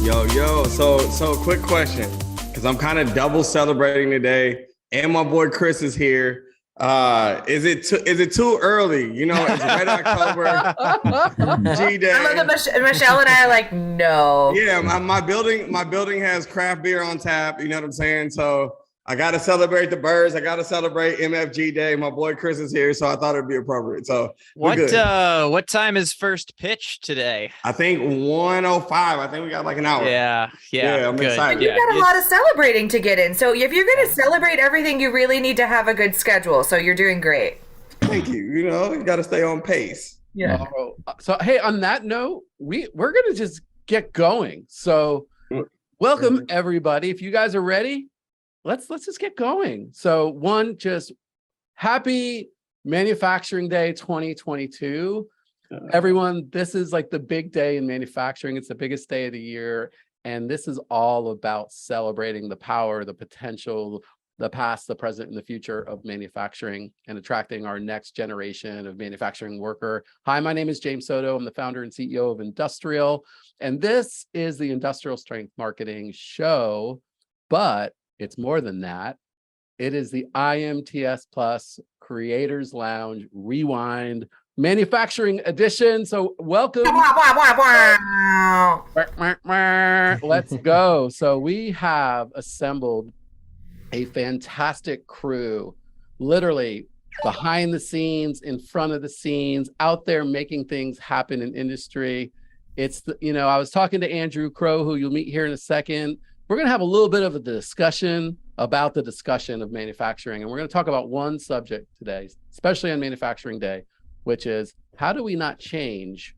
Yo. So quick question, because I'm kind of double celebrating today, and my boy Chris is here. Is it too early? You know, it's Red October, G Day. I love that Michelle and I are like, no. Yeah, my building has craft beer on tap. You know what I'm saying? So I got to celebrate the birds. I got to celebrate MFG Day. My boy Chris is here, so I thought it'd be appropriate. So we're good. What time is first pitch today? I think 1:05. I think we got like an hour. Yeah. I'm good. excited. You've got a lot of celebrating to get in. So if you're going to celebrate everything, you really need to have a good schedule. So you're doing great. Thank you. You know, you got to stay on pace. Yeah. So hey, on that note, we're gonna just get going. So welcome everybody. If you guys are ready, let's just get going. So just happy Manufacturing Day 2022. Everyone, this is like the big day in manufacturing. It's the biggest day of the year. And this is all about celebrating the power, the potential, the past, the present, and the future of manufacturing and attracting our next generation of manufacturing worker. Hi, my name is James Soto. I'm the founder and CEO of Industrial. And this is the Industrial Strength Marketing Show, but it's more than that. It is the IMTS Plus Creators Lounge Rewind Manufacturing Edition. So welcome. Let's go. So we have assembled a fantastic crew, literally behind the scenes, in front of the scenes, out there making things happen in industry. I was talking to Andrew Crowe, who you'll meet here in a second. We're going to have a little bit of a discussion about the discussion of manufacturing. And we're going to talk about one subject today, especially on Manufacturing Day, which is how do we not change,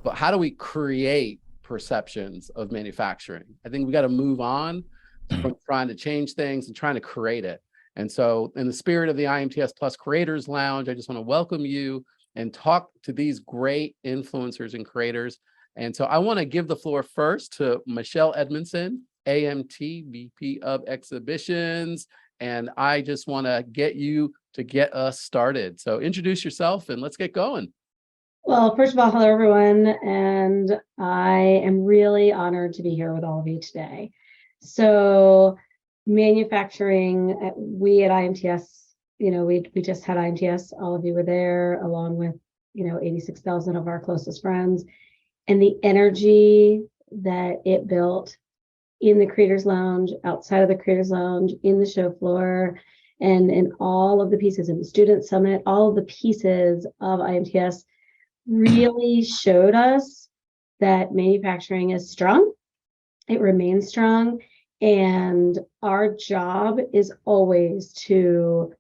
but how do we create perceptions of manufacturing? I think we got to move on from trying to change things and trying to create it. And so in the spirit of the IMTS Plus Creators Lounge, I just want to welcome you and talk to these great influencers and creators. And so I want to give the floor first to Michelle Edmonson, AMT VP of Exhibitions. And I just want to get you to get us started. So introduce yourself and let's get going. Well, first of all, hello, everyone. And I am really honored to be here with all of you today. So manufacturing, we at IMTS, we just had IMTS. All of you were there along with, 86,000 of our closest friends. And the energy that it built in the Creators Lounge, outside of the Creators Lounge, in the show floor, and in all of the pieces in the Student Summit, all of the pieces of IMTS really showed us that manufacturing is strong. It remains strong. And our job is always to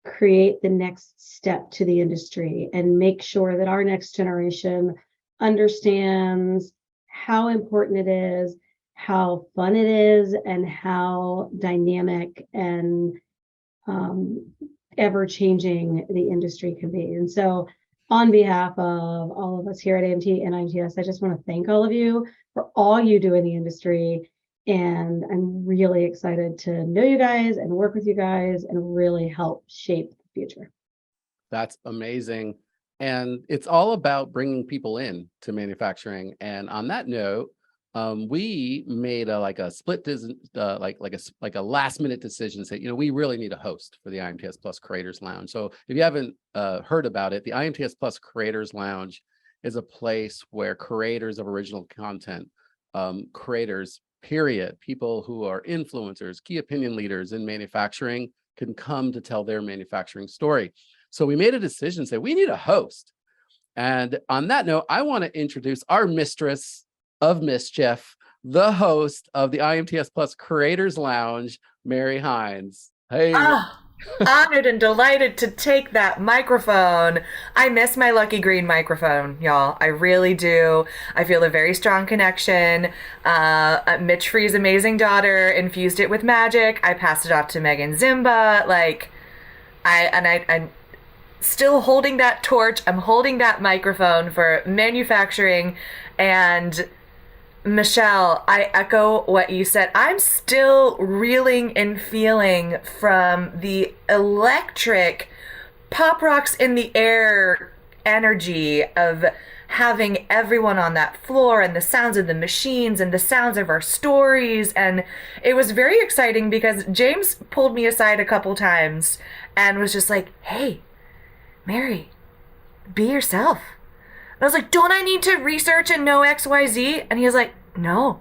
create the next step to the industry and make sure that our next generation understands how important it is, how fun it is, and how dynamic and ever-changing the industry can be. And so on behalf of all of us here at AMT and IMTS, I just want to thank all of you for all you do in the industry. And I'm really excited to know you guys and work with you guys and really help shape the future. That's amazing. And it's all about bringing people in to manufacturing. And on that note, we made a split decision, like a last minute decision. Say, we really need a host for the IMTS Plus Creators Lounge. So if you haven't heard about it, the IMTS Plus Creators Lounge is a place where creators of original content, creators, period, people who are influencers, key opinion leaders in manufacturing can come to tell their manufacturing story. So we made a decision, say we need a host. And on that note, I want to introduce our mistress of Mischief, the host of the IMTS Plus Creators Lounge, Mary Hynes. Hey. Honored and delighted to take that microphone. I miss my lucky green microphone, y'all. I really do. I feel a very strong connection. Mitch Free's amazing daughter infused it with magic. I passed it off to Megan Zimba. I'm still holding that torch. I'm holding that microphone for manufacturing. And Michelle, I echo what you said. I'm still reeling and feeling from the electric pop rocks in the air energy of having everyone on that floor and the sounds of the machines and the sounds of our stories. And it was very exciting because James pulled me aside a couple times and was just like, hey, Mary, be yourself. And I was like, don't I need to research and know XYZ? And he was like, no,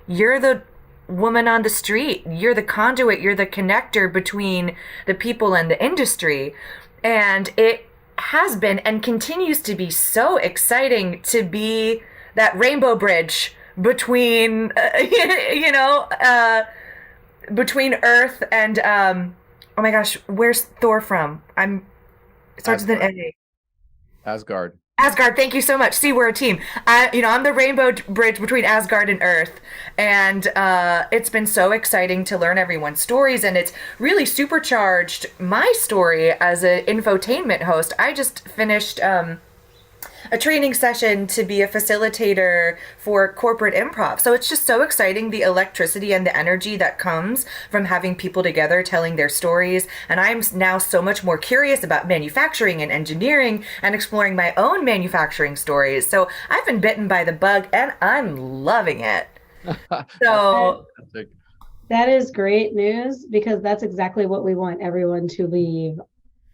you're the woman on the street. You're the conduit. You're the connector between the people and the industry. And it has been and continues to be so exciting to be that rainbow bridge between, between Earth and, oh my gosh, where's Thor from? It starts with an A. Asgard. Asgard, thank you so much. See, we're a team. I'm the rainbow bridge between Asgard and Earth. And it's been so exciting to learn everyone's stories. And it's really supercharged my story as an infotainment host. I just finished a training session to be a facilitator for corporate improv. So it's just so exciting, the electricity and the energy that comes from having people together telling their stories. And I'm now so much more curious about manufacturing and engineering and exploring my own manufacturing stories. So I've been bitten by the bug and I'm loving it. So that is great news, because that's exactly what we want everyone to leave.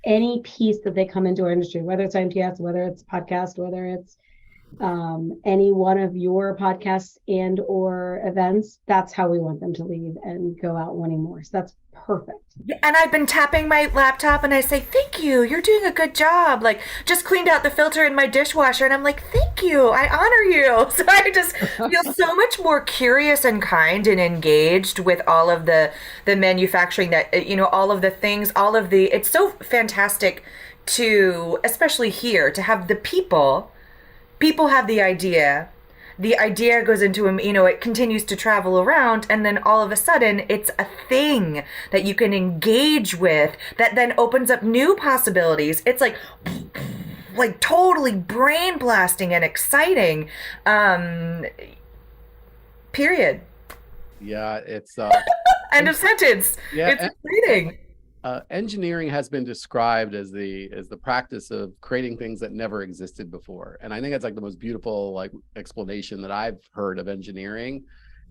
Any piece that they come into our industry, whether it's IMTS, whether it's podcast, whether it's any one of your podcasts and or events, that's how we want them to leave and go out wanting more. So that's perfect. And I've been tapping my laptop and I say, thank you, you're doing a good job. Like, just cleaned out the filter in my dishwasher and I'm like, thank you, I honor you. So I just feel so much more curious and kind and engaged with all of the manufacturing that, all of the things, it's so fantastic to, especially here, to have the people have the idea goes into it continues to travel around, and then all of a sudden it's a thing that you can engage with that then opens up new possibilities. It's like totally brain blasting and exciting. Period. Yeah, it's end of sentence. Yeah, it's exciting. Engineering has been described as the practice of creating things that never existed before, and I think that's like the most beautiful explanation that I've heard of engineering.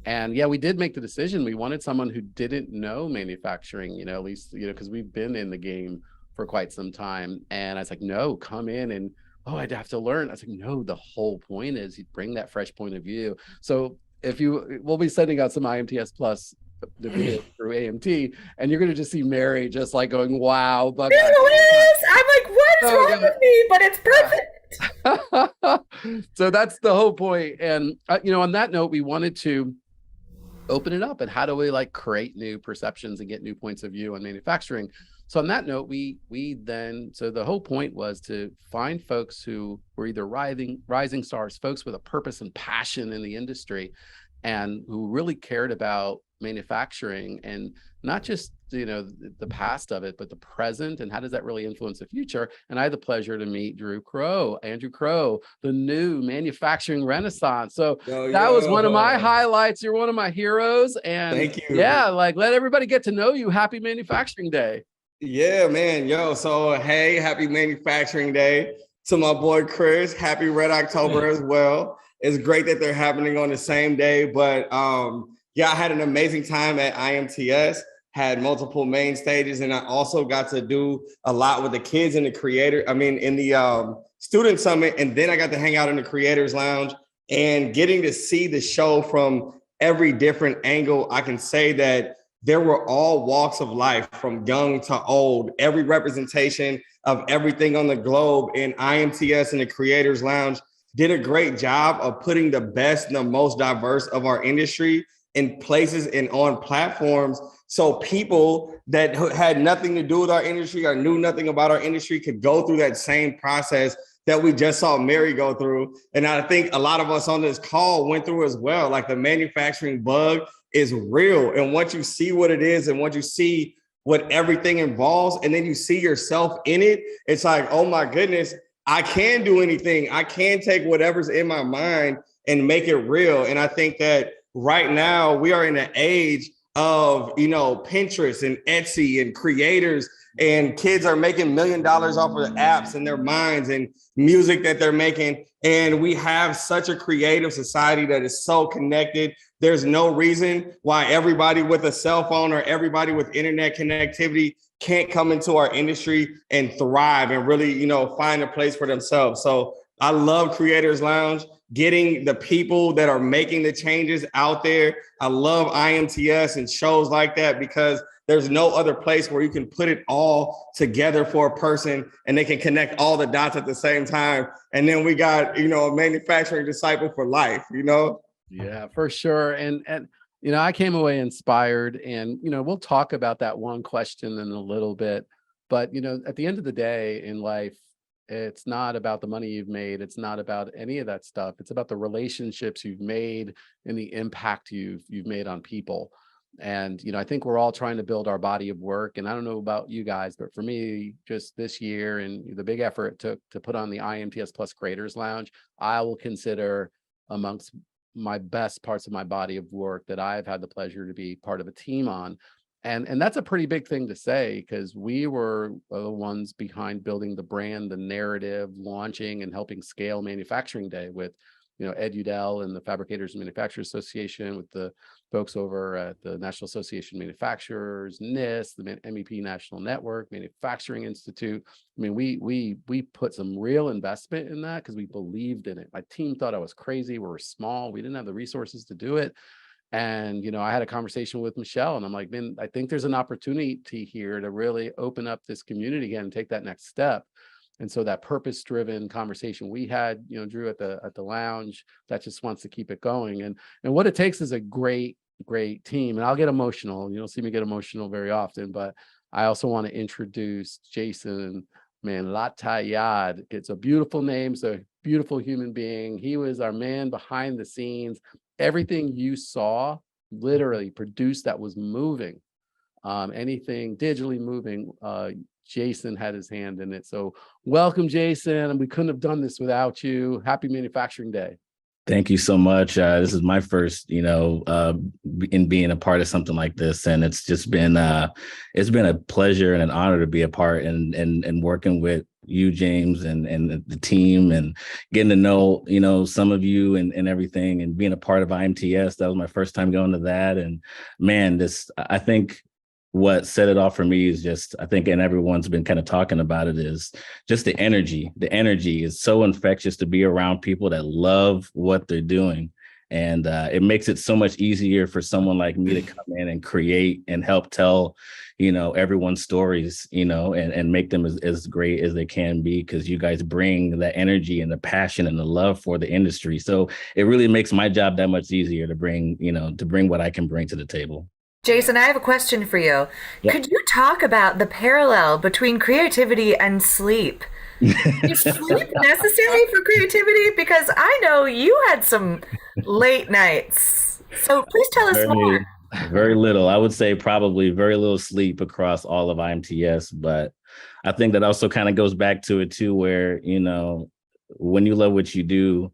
And yeah, we did make the decision. We wanted someone who didn't know manufacturing, at least because we've been in the game for quite some time. And I was like, no, come in and I'd have to learn. I was like, no, the whole point is you bring that fresh point of view. So we'll be sending out some IMTS Plus the video through AMT, and you're going to just see Mary just going, wow. There it is. I'm like, what is wrong with me? But it's perfect. So that's the whole point. And, on that note, we wanted to open it up. And how do we create new perceptions and get new points of view on manufacturing? So on that note, so the whole point was to find folks who were either rising stars, folks with a purpose and passion in the industry, and who really cared about manufacturing, and not just the past of it, but the present, and how does that really influence the future. And I had the pleasure to meet Andrew Crowe, the new manufacturing renaissance. So that was one of my highlights. You're one of my heroes, and thank you. Yeah, let everybody get to know you. Happy Manufacturing Day. Yeah, man. So hey, happy Manufacturing Day to my boy Chris. Happy Red October as well. It's great that they're happening on the same day, but yeah, I had an amazing time at IMTS, had multiple main stages, and I also got to do a lot with the kids in the student summit, and then I got to hang out in the creators lounge and getting to see the show from every different angle. I can say that there were all walks of life, from young to old, every representation of everything on the globe, and IMTS and the creators lounge did a great job of putting the best and the most diverse of our industry in places and on platforms, so people that had nothing to do with our industry or knew nothing about our industry could go through that same process that we just saw Mary go through. And I think a lot of us on this call went through as well. The manufacturing bug is real. And once you see what it is, and once you see what everything involves, and then you see yourself in it, it's like, oh my goodness, I can do anything. I can take whatever's in my mind and make it real. And I think that right now we are in an age of, you know, Pinterest and Etsy and creators, and kids are making $1 million off of the apps in their minds and music that they're making. And we have such a creative society that is so connected. There's no reason why everybody with a cell phone or everybody with internet connectivity can't come into our industry and thrive and really, you know, find a place for themselves. So I love Creators Lounge, getting the people that are making the changes out there. I love IMTS and shows like that, because there's no other place where you can put it all together for a person and they can connect all the dots at the same time. And then we got, you know, a manufacturing disciple for life, you know? Yeah, for sure. And you know, I came away inspired, and you know, we'll talk about that one question in a little bit. But you know, at the end of the day in life, it's not about the money you've made. It's not about any of that stuff. It's about the relationships you've made and the impact you've made on people. And you know, I think we're all trying to build our body of work. And I don't know about you guys, but for me, just this year and the big effort it took to put on the IMTS Plus Creators Lounge, I will consider amongst my best parts of my body of work that I've had the pleasure to be part of a team on. And that's a pretty big thing to say, because we were the ones behind building the brand, the narrative, launching and helping scale Manufacturing Day with, you know, Ed Udell and the Fabricators and Manufacturers Association, with the folks over at the National Association of Manufacturers, NIST, the MEP National Network, Manufacturing Institute. I mean, we put some real investment in that because we believed in it. My team thought I was crazy. We were small. We didn't have the resources to do it. And, you know, I had a conversation with Michelle, and I'm like, man, I think there's an opportunity here to really open up this community again and take that next step. And so that purpose-driven conversation we had, you know, Drew, at the lounge, that just wants to keep it going. And what it takes is a great team. And I'll get emotional. You don't see me get emotional very often, but I also want to introduce Jason, man, Latayad. It's a beautiful name. It's a beautiful human being. He was our man behind the scenes. Everything you saw literally produced that was moving, anything digitally moving, Jason had his hand in it. So welcome, Jason. And we couldn't have done this without you. Happy Manufacturing Day. Thank you so much. This is my first, you know, in being a part of something like this, and it's just been it's been a pleasure and an honor to be a part and working with you, James, and the team, and getting to know, you know, some of you and everything, and being a part of IMTS. That was my first time going to that, and man, I think what set it off for me is just, I think, and everyone's been kind of talking about it, is just the energy. The energy is so infectious to be around people that love what they're doing. And it makes it so much easier for someone like me to come in and create and help tell, you know, everyone's stories, you know, and make them as great as they can be, because you guys bring the energy and the passion and the love for the industry. So it really makes my job that much easier to bring, you know, to bring what I can bring to the table. Jason, I have a question for you. Yep. Could you talk about the parallel between creativity and sleep? Is sleep necessary for creativity? Because I know you had some late nights. So please tell us more. Very little. I would say probably very little sleep across all of IMTS. But I think that also kind of goes back to it too, where, you know, when you love what you do,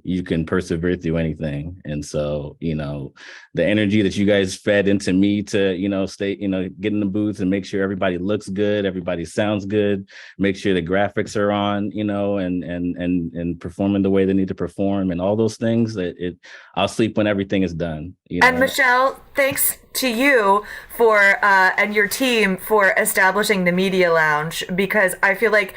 you can persevere through anything. And so, you know, the energy that you guys fed into me to, you know, stay, you know, get in the booth and make sure everybody looks good, everybody sounds good, make sure the graphics are on, you know, and performing the way they need to perform, and all those things, I'll sleep when everything is done. You know? And Michelle, thanks to you for and your team for establishing the media lounge, because I feel like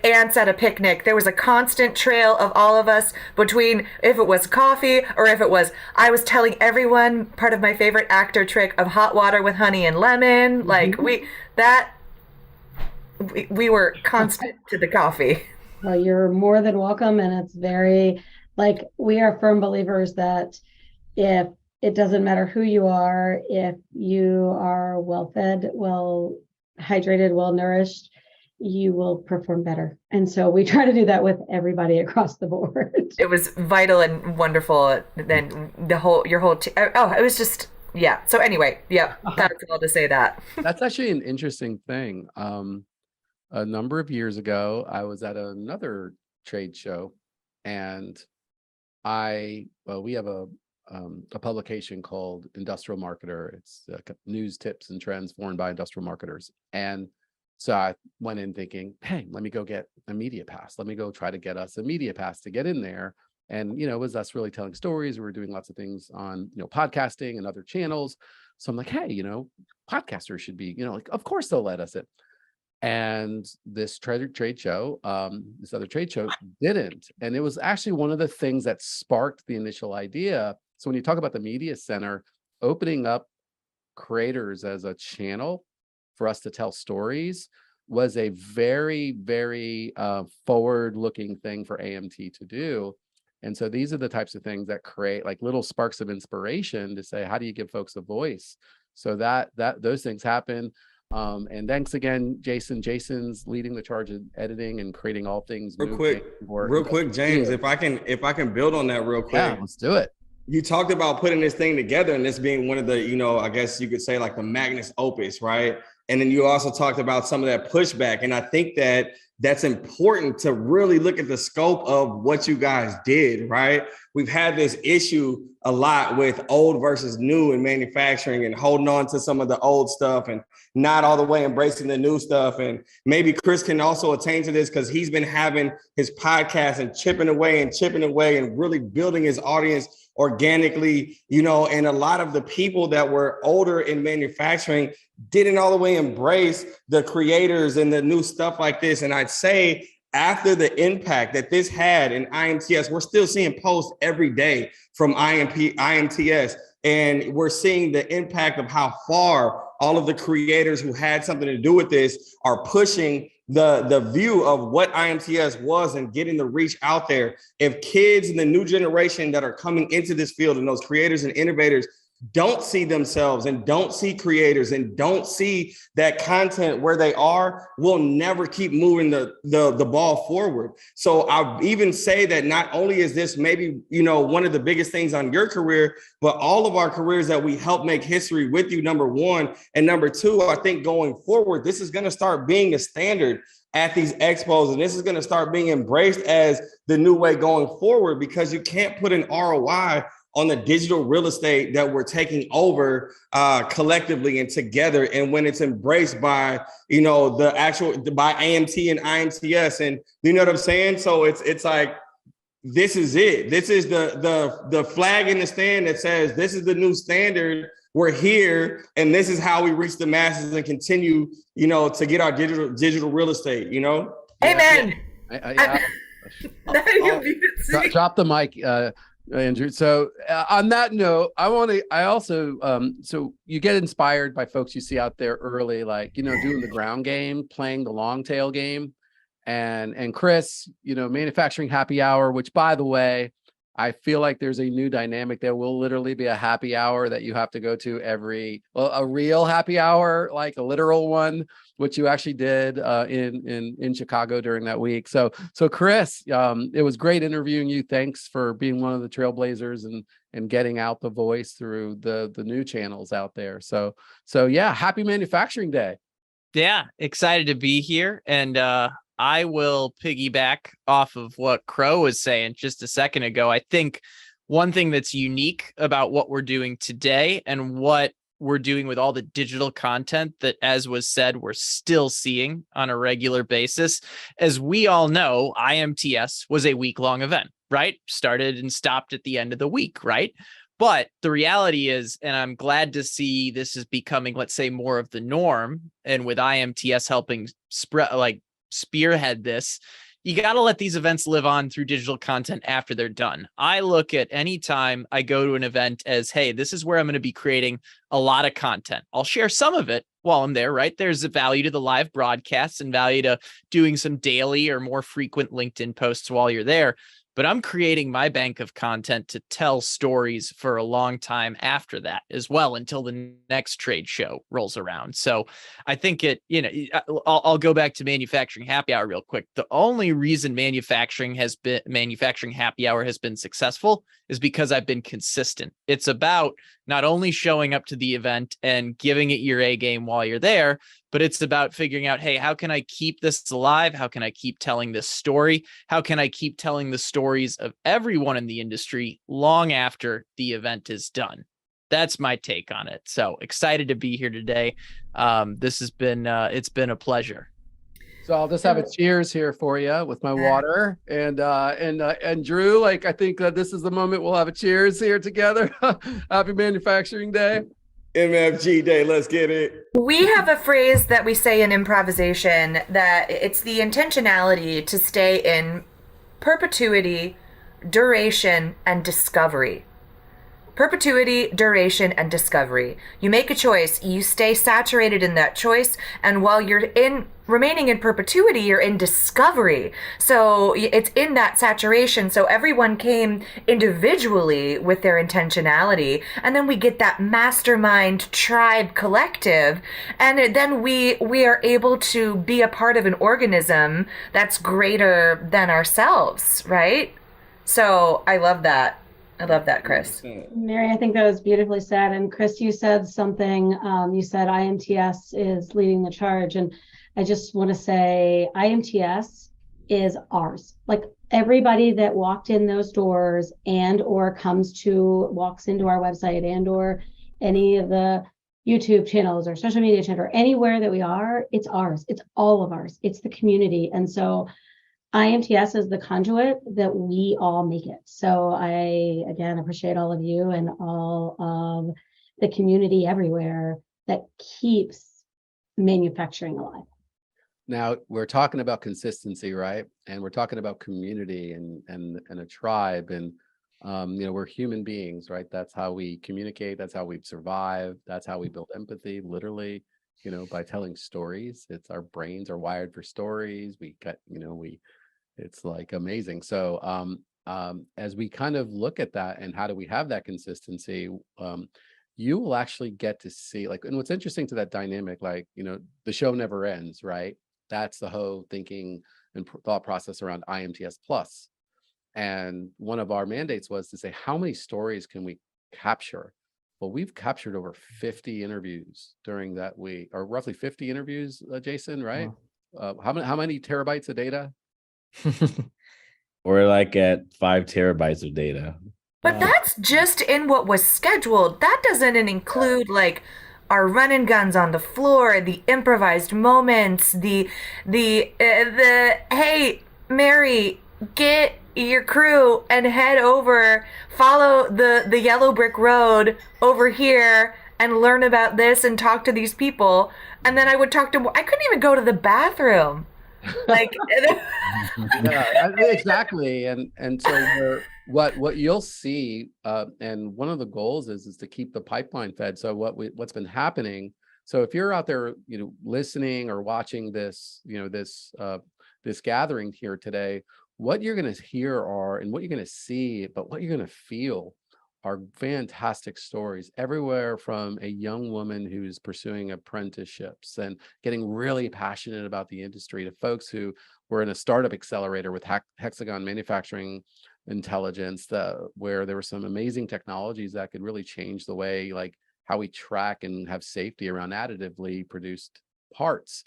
ants at a picnic, there was a constant trail of all of us between, if it was coffee or if it was, I was telling everyone part of my favorite actor trick of hot water with honey and lemon. Like we were constant to the coffee. Well, you're more than welcome. And it's very, like, we are firm believers that if it doesn't matter who you are, if you are well fed, well hydrated, well nourished, you will perform better. And so we try to do that with everybody across the board. It was vital and wonderful. Then your whole team. Oh, it was just, yeah. So anyway, yeah, that's all to say that. That's actually an interesting thing. A number of years ago, I was at another trade show, and we have a a publication called Industrial Marketer. It's news, tips, and trends formed by industrial marketers. And so I went in thinking, hey, let me go get a media pass. Let me go try to get us a media pass to get in there. And, it was us really telling stories. We were doing lots of things on, podcasting and other channels. So I'm like, hey, podcasters should be, like, of course they'll let us in. And this trade show, this other trade show didn't. And it was actually one of the things that sparked the initial idea. So when you talk about the media center, opening up creators as a channel for us to tell stories was a very, very forward-looking thing for AMT to do. And so these are the types of things that create like little sparks of inspiration to say, how do you give folks a voice? So that those things happen. And thanks again, Jason. Jason's leading the charge of editing and creating all things. Real quick, James, if I can build on that real quick. Yeah, let's do it. You talked about putting this thing together and this being one of the, I guess you could say like the magnus opus, right? And then you also talked about some of that pushback. And I think that that's important to really look at the scope of what you guys did, right? We've had this issue a lot with old versus new in manufacturing and holding on to some of the old stuff and not all the way embracing the new stuff. And maybe Chris can also attain to this because he's been having his podcast and chipping away and really building his audience organically, and a lot of the people that were older in manufacturing didn't all the way embrace the creators and the new stuff like this. And I'd say after the impact that this had in IMTS, we're still seeing posts every day from IMTS, and we're seeing the impact of how far all of the creators who had something to do with this are pushing the view of what IMTS was and getting the reach out there. If kids in the new generation that are coming into this field and those creators and innovators don't see themselves and don't see creators and don't see that content where they are, we'll never keep moving the ball forward. So I'll even say that not only is this maybe, one of the biggest things on your career, but all of our careers that we help make history with you, number one. And number two, I think going forward, this is going to start being the standard at these expos. And this is going to start being embraced as the new way going forward, because you can't put an ROI on the digital real estate that we're taking over collectively and together. And when it's embraced by, by AMT and IMTS, and you know what I'm saying? So it's like, this is it. This is the flag in the stand that says, this is the new standard. We're here. And this is how we reach the masses and continue, to get our digital real estate, Amen. Drop the mic, Andrew. So on that note, I also, so you get inspired by folks you see out there early, like, doing the ground game, playing the long tail game. And Chris, manufacturing happy hour, which by the way, I feel like there's a new dynamic. There will literally be a happy hour that you have to go to a real happy hour, like a literal one, which you actually did in Chicago during that week. So Chris, it was great interviewing you. Thanks for being one of the trailblazers and getting out the voice through the new channels out there. So yeah, happy Manufacturing Day. Yeah, excited to be here. And I will piggyback off of what Crowe was saying just a second ago. I think one thing that's unique about what we're doing today and what we're doing with all the digital content that, as was said, we're still seeing on a regular basis. As we all know, IMTS was a week-long event, right? Started and stopped at the end of the week, right? But the reality is, and I'm glad to see this is becoming, let's say, more of the norm, and with IMTS helping spearhead this, you got to let these events live on through digital content after they're done. I look at any time I go to an event as, hey, this is where I'm going to be creating a lot of content. I'll share some of it while I'm there, right? There's a value to the live broadcasts and value to doing some daily or more frequent LinkedIn posts while you're there. But I'm creating my bank of content to tell stories for a long time after that as well, until the next trade show rolls around. So I think I'll go back to manufacturing happy hour real quick. The only reason manufacturing happy hour has been successful is because I've been consistent. It's about not only showing up to the event and giving it your A game while you're there, but it's about figuring out, hey, how can I keep this alive? How can I keep telling this story? How can I keep telling the stories of everyone in the industry long after the event is done? That's my take on it. So excited to be here today. This has been, it's been a pleasure. So I'll just have a cheers here for you with my water, and Drew, like, I think that this is the moment we'll have a cheers here together. Happy Manufacturing Day. MFG Day, let's get it. We have a phrase that we say in improvisation that it's the intentionality to stay in perpetuity, duration, and discovery. Perpetuity, duration, and discovery. You make a choice, you stay saturated in that choice, and while you're remaining in perpetuity, you're in discovery. So it's in that saturation. So everyone came individually with their intentionality, and then we get that mastermind tribe collective, and then we are able to be a part of an organism that's greater than ourselves, right? So I love that. I love that, Chris. Mary, I think that was beautifully said. And Chris, you said something, you said IMTS is leading the charge. And I just want to say IMTS is ours. Like everybody that walked in those doors and or walks into our website and or any of the YouTube channels or social media channel or anywhere that we are, it's ours. It's all of ours. It's the community. And so IMTS is the conduit that we all make it. So I, again, appreciate all of you and all of the community everywhere that keeps manufacturing alive. Now we're talking about consistency, right? And we're talking about community and a tribe, and we're human beings, right? That's how we communicate. That's how we survive. That's how we build empathy, literally, by telling stories. It's our brains are wired for stories. It's like amazing. So as we kind of look at that and how do we have that consistency, you will actually get to see, and what's interesting to that dynamic, the show never ends, right? That's the whole thinking and thought process around IMTS Plus. And one of our mandates was to say, how many stories can we capture? Well, we've captured over 50 interviews during that week, or roughly 50 interviews, Jason, right? Wow. How many terabytes of data? We're like at 5 terabytes of data. But that's just in what was scheduled. That doesn't include our run and guns on the floor, the improvised moments, the hey, Mary, get your crew and head over, follow the yellow brick road over here and learn about this and talk to these people. And then I would I couldn't even go to the bathroom. Yeah, exactly. And so what you'll see, and one of the goals is to keep the pipeline fed. So what's been happening. So if you're out there, listening or watching this, this gathering here today, what you're going to hear and what you're going to see, but what you're going to feel are fantastic stories everywhere, from a young woman who's pursuing apprenticeships and getting really passionate about the industry to folks who were in a startup accelerator with Hexagon Manufacturing Intelligence, where there were some amazing technologies that could really change the way, how we track and have safety around additively produced parts,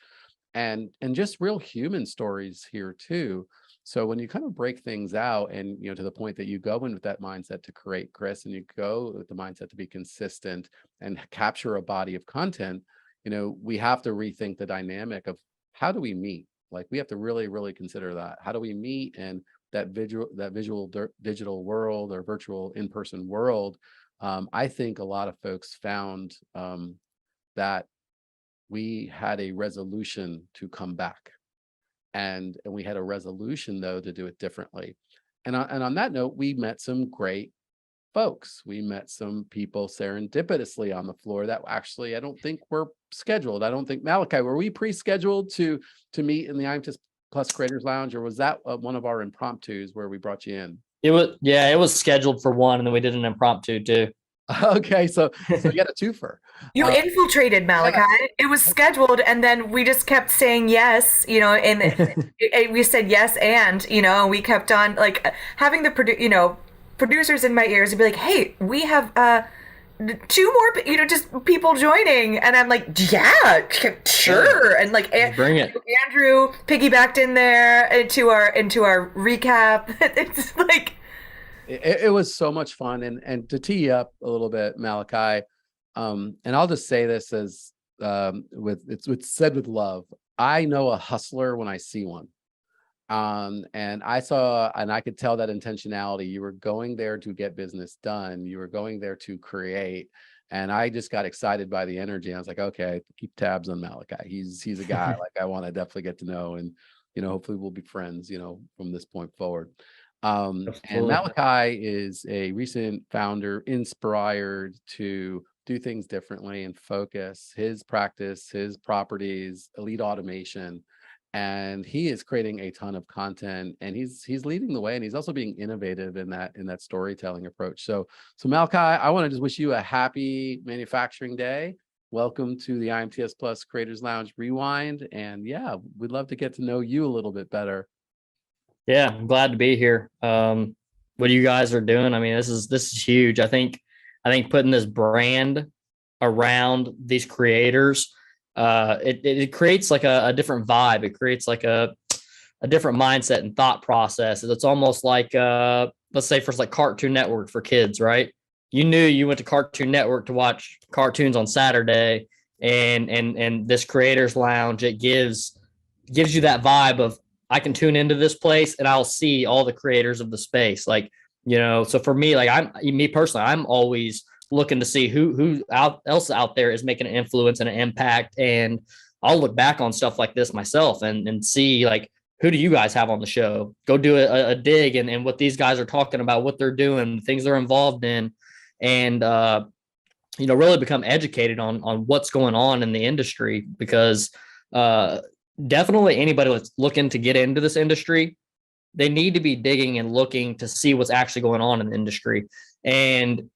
and just real human stories here too. So when you kind of break things out and, to the point that you go in with that mindset to create, Chris, and you go with the mindset to be consistent and capture a body of content, we have to rethink the dynamic of how do we meet? We have to really, really consider that. How do we meet? And that visual digital world or virtual in-person world, I think a lot of folks found that we had a resolution to come back. And we had a resolution, though, to do it differently. And on that note, we met some great folks. We met some people serendipitously on the floor that actually I don't think were scheduled. I don't think, Malachi, were we pre-scheduled to meet in the IMTS Plus Creators Lounge, or was that one of our impromptus where we brought you in? It was scheduled for one, and then we did an impromptu too. Okay, so you got a twofer. You infiltrated, Malachi. Yeah. It was scheduled, and then we just kept saying yes, and we said yes, and we kept on having the producers in my ears and be like, hey, we have 2 more, just people joining. And I'm like, yeah, sure. And like, Bring it. Andrew piggybacked in there into our recap. It's like, it was so much fun. And to tee you up a little bit, Malachi, and I'll just say this as it's said with love. I know a hustler when I see one. And I could tell that intentionality. You were going there to get business done. You were going there to create. And I just got excited by the energy. I was like, okay, keep tabs on Malachi. He's a guy like I want to definitely get to know, and hopefully we'll be friends, from this point forward. And Malachi is a recent founder, inspired to do things differently and focus his practice, his properties, elite automation. And he is creating a ton of content, and he's leading the way, and he's also being innovative in that storytelling approach. So Malachi, I want to just wish you a happy manufacturing day. Welcome to the IMTS Plus Creators Lounge Rewind. And yeah, we'd love to get to know you a little bit better. Yeah, I'm glad to be here. What you guys are doing, I mean, this is huge. I think putting this brand around these creators, it creates like a different vibe. It creates like a different mindset and thought process. It's almost like let's say for like Cartoon Network for kids, right? You knew you went to Cartoon Network to watch cartoons on Saturday, and this Creators Lounge, it gives you that vibe of, I can tune into this place and I'll see all the creators of the space. Like, so for me, like me personally, I'm always looking to see who else out there is making an influence and an impact. And I'll look back on stuff like this myself and see, like, who do you guys have on the show? Go do a dig and what these guys are talking about, what they're doing, things they're involved in, and really become educated on what's going on in the industry. Because definitely anybody that's looking to get into this industry, they need to be digging and looking to see what's actually going on in the industry. And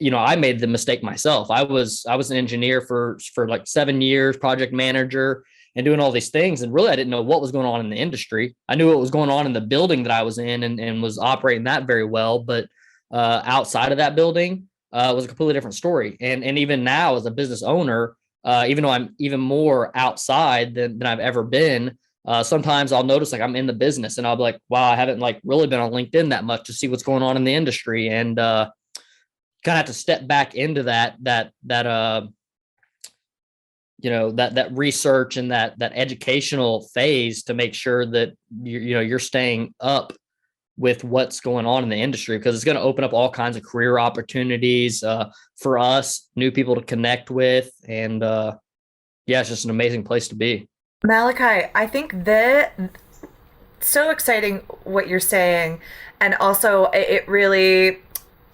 I made the mistake myself. I was an engineer for like 7 years, project manager, and doing all these things. And really, I didn't know what was going on in the industry. I knew what was going on in the building that I was in, and was operating that very well. But outside of that building was a completely different story. And even now, as a business owner, even though I'm even more outside than I've ever been, sometimes I'll notice like I'm in the business, and I'll be like, wow, I haven't like really been on LinkedIn that much to see what's going on in the industry. And kind of have to step back into that research and that educational phase to make sure that you're staying up with what's going on in the industry, because it's going to open up all kinds of career opportunities for us, new people to connect with. And it's just an amazing place to be. Malachi, I think that so exciting what you're saying. And also it really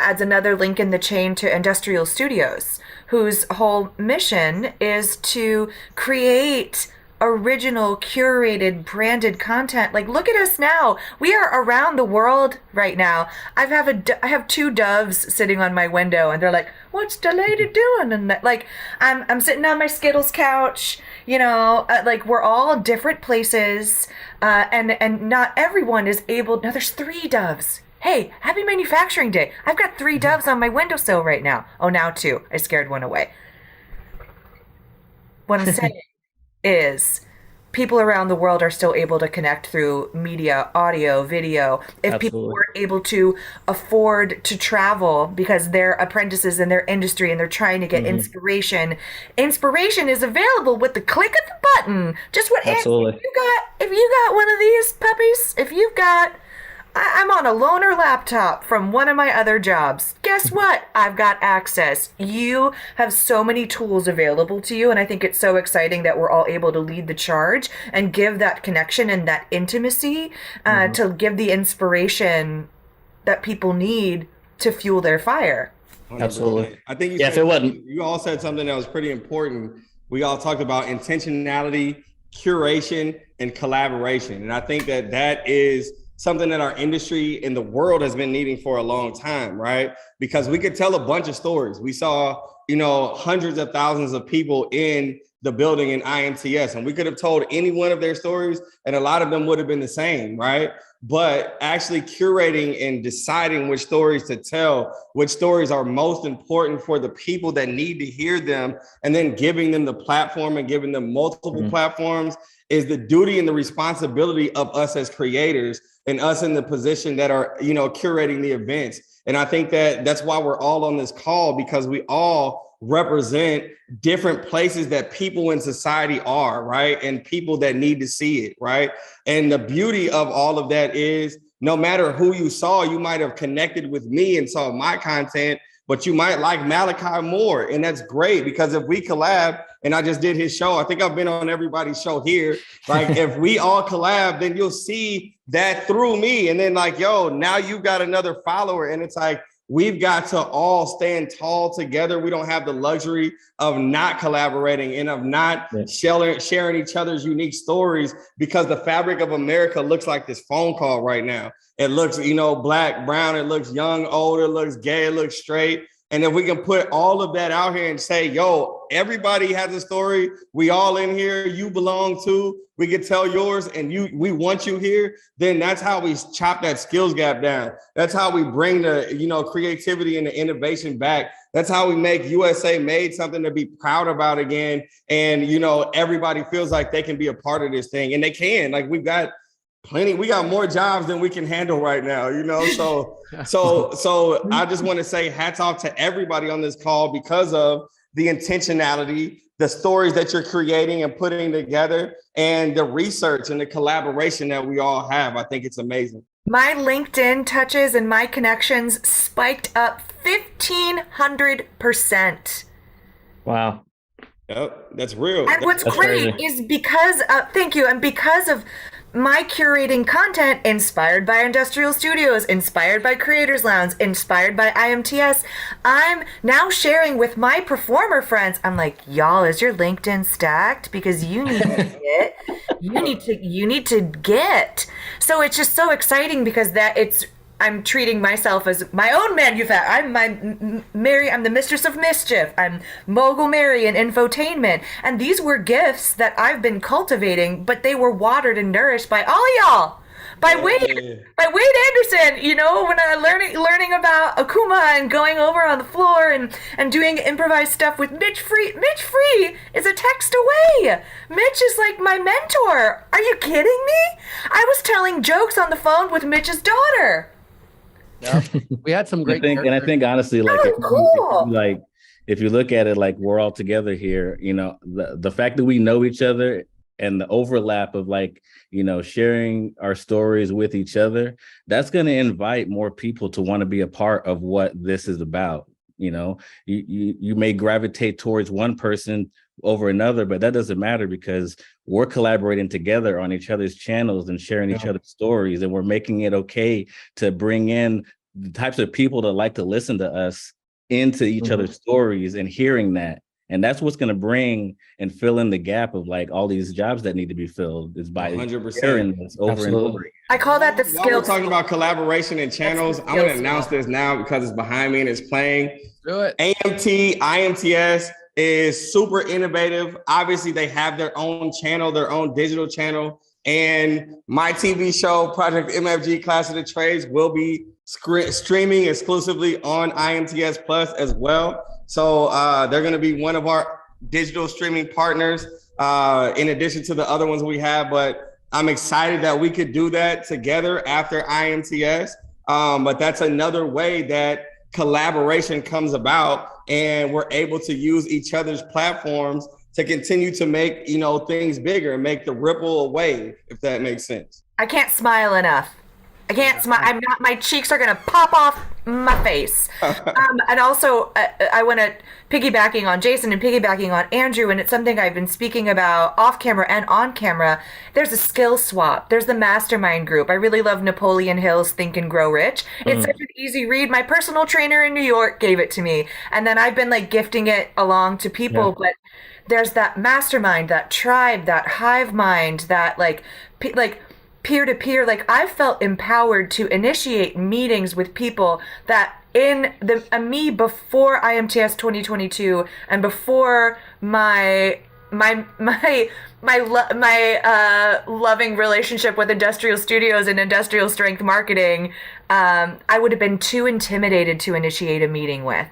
adds another link in the chain to Industrial Studios, whose whole mission is to create original, curated, branded content. Like, look at us now. We are around the world right now. I have 2 doves sitting on my window, and they're like, "What's the lady doing?" And like, I'm sitting on my Skittles couch. Like, we're all different places, and not everyone is able. Now there's 3 doves. Hey, happy manufacturing day. I've got 3 doves on my windowsill right now. Oh, now 2. I scared one away. What I'm saying is, people around the world are still able to connect through media, audio, video. If Absolutely. People were able to afford to travel because they're apprentices in their industry and they're trying to get inspiration is available with the click of the button. Just what Absolutely. If you got one of these puppies, I'm on a loaner laptop from one of my other jobs. Guess what? I've got access. You have so many tools available to you, and I think it's so exciting that we're all able to lead the charge and give that connection and that intimacy to give the inspiration that people need to fuel their fire. 100%. Absolutely. I think you all said something that was pretty important. We all talked about intentionality, curation, and collaboration. And I think that is something that our industry and the world has been needing for a long time, right? Because we could tell a bunch of stories. We saw, hundreds of thousands of people in the building in IMTS, and we could have told any one of their stories, and a lot of them would have been the same, right? But actually curating and deciding which stories to tell, which stories are most important for the people that need to hear them, and then giving them the platform and giving them multiple platforms is the duty and the responsibility of us as creators and us in the position that are, curating the events. And I think that that's why we're all on this call, because we all represent different places that people in society are, right? And people that need to see it, right? And the beauty of all of that is no matter who you saw, you might have connected with me and saw my content, but you might like Malachi more. And that's great, because if we collab, and I just did his show, I think I've been on everybody's show here. Like if we all collab, then you'll see that through me. And then like, now you've got another follower. And it's like, we've got to all stand tall together. We don't have the luxury of not collaborating and of not sharing each other's unique stories, because the fabric of America looks like this phone call right now. It looks, black, brown, it looks young, old, it looks gay, it looks straight. And if we can put all of that out here and say, everybody has a story. We all in here, you belong to, we can tell yours, and we want you here, then that's how we chop that skills gap down. That's how we bring the, creativity and the innovation back. That's how we make USA Made something to be proud about again. And, everybody feels like they can be a part of this thing, and they can. Like we got more jobs than we can handle right now, so I just want to say hats off to everybody on this call because of the intentionality, the stories that you're creating and putting together, and the research and the collaboration that we all have. I think it's amazing. My LinkedIn touches and my connections spiked up 1,500%. Wow. Yep, that's real. And what's great is because thank you, and because of my curating content inspired by Industrial Studios, inspired by Creators Lounge, inspired by IMTS, I'm now sharing with my performer friends. I'm like, y'all, is your LinkedIn stacked? Because you need to get, you need to get. So it's just so exciting because I'm treating myself as my own manufacturer. I'm the Mistress of Mischief. I'm Mogul Mary in infotainment. And these were gifts that I've been cultivating, but they were watered and nourished by all of y'all. By Wade Anderson, when I learning about Okuma and going over on the floor and doing improvised stuff with Mitch Free. Mitch Free is a text away. Mitch is like my mentor. Are you kidding me? I was telling jokes on the phone with Mitch's daughter. Yeah, we had some great. I think honestly, like, if you look at it, like we're all together here, the fact that we know each other and the overlap of sharing our stories with each other, that's going to invite more people to want to be a part of what this is about. You may gravitate towards one person over another, but that doesn't matter because we're collaborating together on each other's channels and sharing each other's stories, and we're making it okay to bring in the types of people that like to listen to us into each other's stories and hearing that. And that's what's going to bring and fill in the gap of all these jobs that need to be filled is by 100% sharing this over and over again. I call that the skill. While we're talking about collaboration and channels, I'm going to announce this now because it's behind me and it's playing. Do it. IMTS is super innovative. Obviously, they have their own channel, their own digital channel. And my TV show, Project MFG Clash of the Trades, will be streaming exclusively on IMTS Plus as well. So they're going to be one of our digital streaming partners in addition to the other ones we have. But I'm excited that we could do that together after IMTS. But that's another way that collaboration comes about, and we're able to use each other's platforms to continue to make things bigger and make the ripple a wave, if that makes sense. I can't smile enough. I can't smile. I'm not. My cheeks are gonna pop off my face. And also, I want to piggybacking on Jason and piggybacking on Andrew, and it's something I've been speaking about off camera and on camera. There's a skill swap. There's the mastermind group. I really love Napoleon Hill's Think and Grow Rich. It's such an easy read. My personal trainer in New York gave it to me, and then I've been gifting it along to people. Yeah. But there's that mastermind, that tribe, that hive mind, that peer-to-peer, like I felt empowered to initiate meetings with people that in the me before IMTS 2022 and before my loving relationship with Industrial Studios and Industrial Strength Marketing, I would have been too intimidated to initiate a meeting with.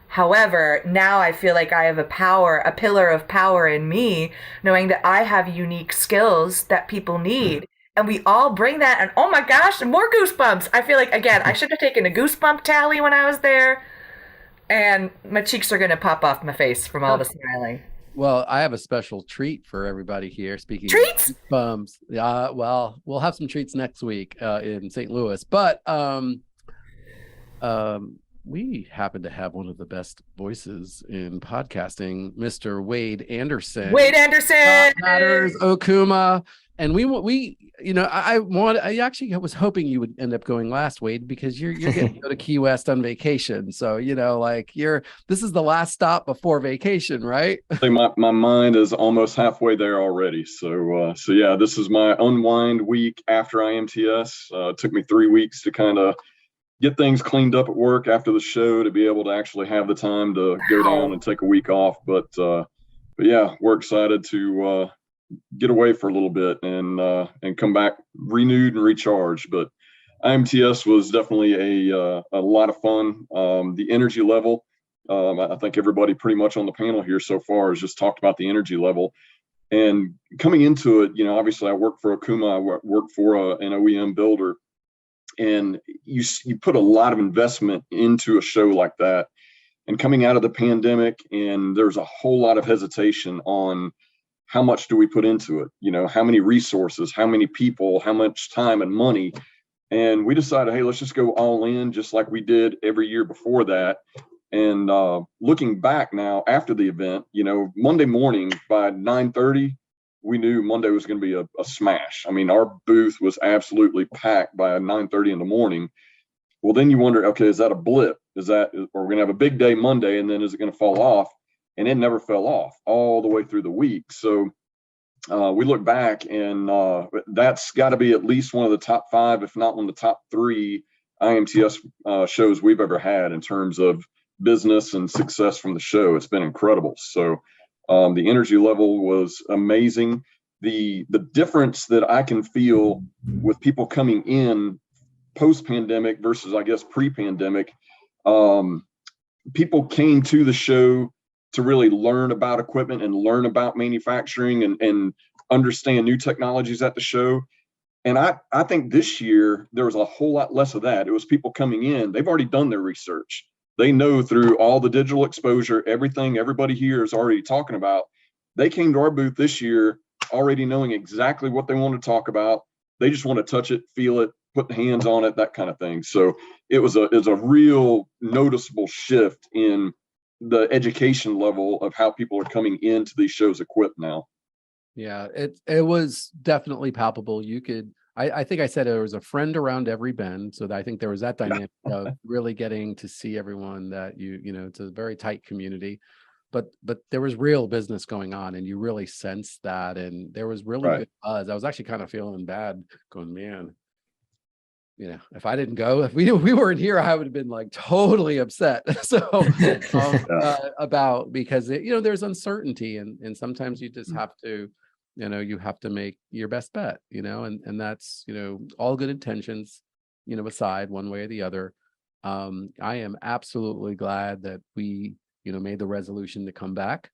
However, now I feel like I have a pillar of power in me, knowing that I have unique skills that people need. And we all bring that, and oh my gosh, more goosebumps. I feel like, again, I should have taken a goosebump tally when I was there, and my cheeks are going to pop off my face from all the smiling. Well, I have a special treat for everybody here. Speaking Treats? of bums, well, we'll have some treats next week in St. Louis, but we happen to have one of the best voices in podcasting, Mr. Wade Anderson. Wade Anderson! Top Matters, Okuma. And we, I actually was hoping you would end up going last, Wade, because you're getting to go to Key West on vacation. So, this is the last stop before vacation, right? I think my mind is almost halfway there already. So yeah, this is my unwind week after IMTS. It took me 3 weeks to kind of get things cleaned up at work after the show to be able to actually have the time to go down and take a week off. But yeah, we're excited to get away for a little bit and come back renewed and recharged. But IMTS was definitely a lot of fun. The energy level, I think everybody pretty much on the panel here so far has just talked about the energy level. And coming into it, obviously I work for Okuma, I work for an OEM builder, and you put a lot of investment into a show like that. And coming out of the pandemic, and there's a whole lot of hesitation on how much do we put into it? How many resources, how many people, how much time and money? And we decided, hey, let's just go all in, just like we did every year before that. And looking back now after the event, Monday morning by 9:30, we knew Monday was going to be a smash. I mean, our booth was absolutely packed by 9:30 in the morning. Well, then you wonder, okay, is that a blip? Are we going to have a big day Monday, and then is it going to fall off? And it never fell off all the way through the week. So we look back, and that's got to be at least one of the top 5, if not one of the top 3 IMTS shows we've ever had in terms of business and success from the show. It's been incredible. So the energy level was amazing. The difference that I can feel with people coming in post-pandemic versus, I guess, pre-pandemic, people came to the show to really learn about equipment and learn about manufacturing and understand new technologies at the show. And I think this year there was a whole lot less of that. It was people coming in, they've already done their research. They know through all the digital exposure, everything everybody here is already talking about. They came to our booth this year already knowing exactly what they want to talk about. They just want to touch it, feel it, put hands on it, that kind of thing. So it was a real noticeable shift in the education level of how people are coming into these shows equipped now. Yeah, it was definitely palpable. I think I said there was a friend around every bend. So I think there was that dynamic of really getting to see everyone that it's a very tight community, but there was real business going on, and you really sensed that. And there was really good buzz. I was actually kind of feeling bad going, man, if I didn't go, if we weren't here, I would have been like totally upset. So about, because there's uncertainty, and sometimes you just have to, you have to make your best bet, and that's, all good intentions, aside one way or the other. I am absolutely glad that we, made the resolution to come back,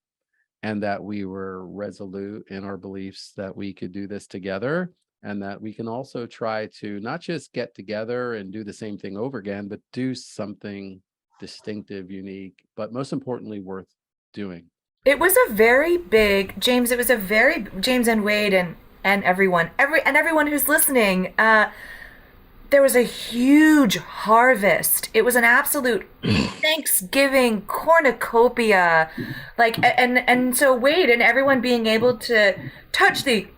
and that we were resolute in our beliefs that we could do this together. And that we can also try to not just get together and do the same thing over again, but do something distinctive, unique, but most importantly, worth doing. It was a very big, James, James and Wade and everyone who's listening, there was a huge harvest. It was an absolute Thanksgiving cornucopia. And so Wade and everyone being able to touch the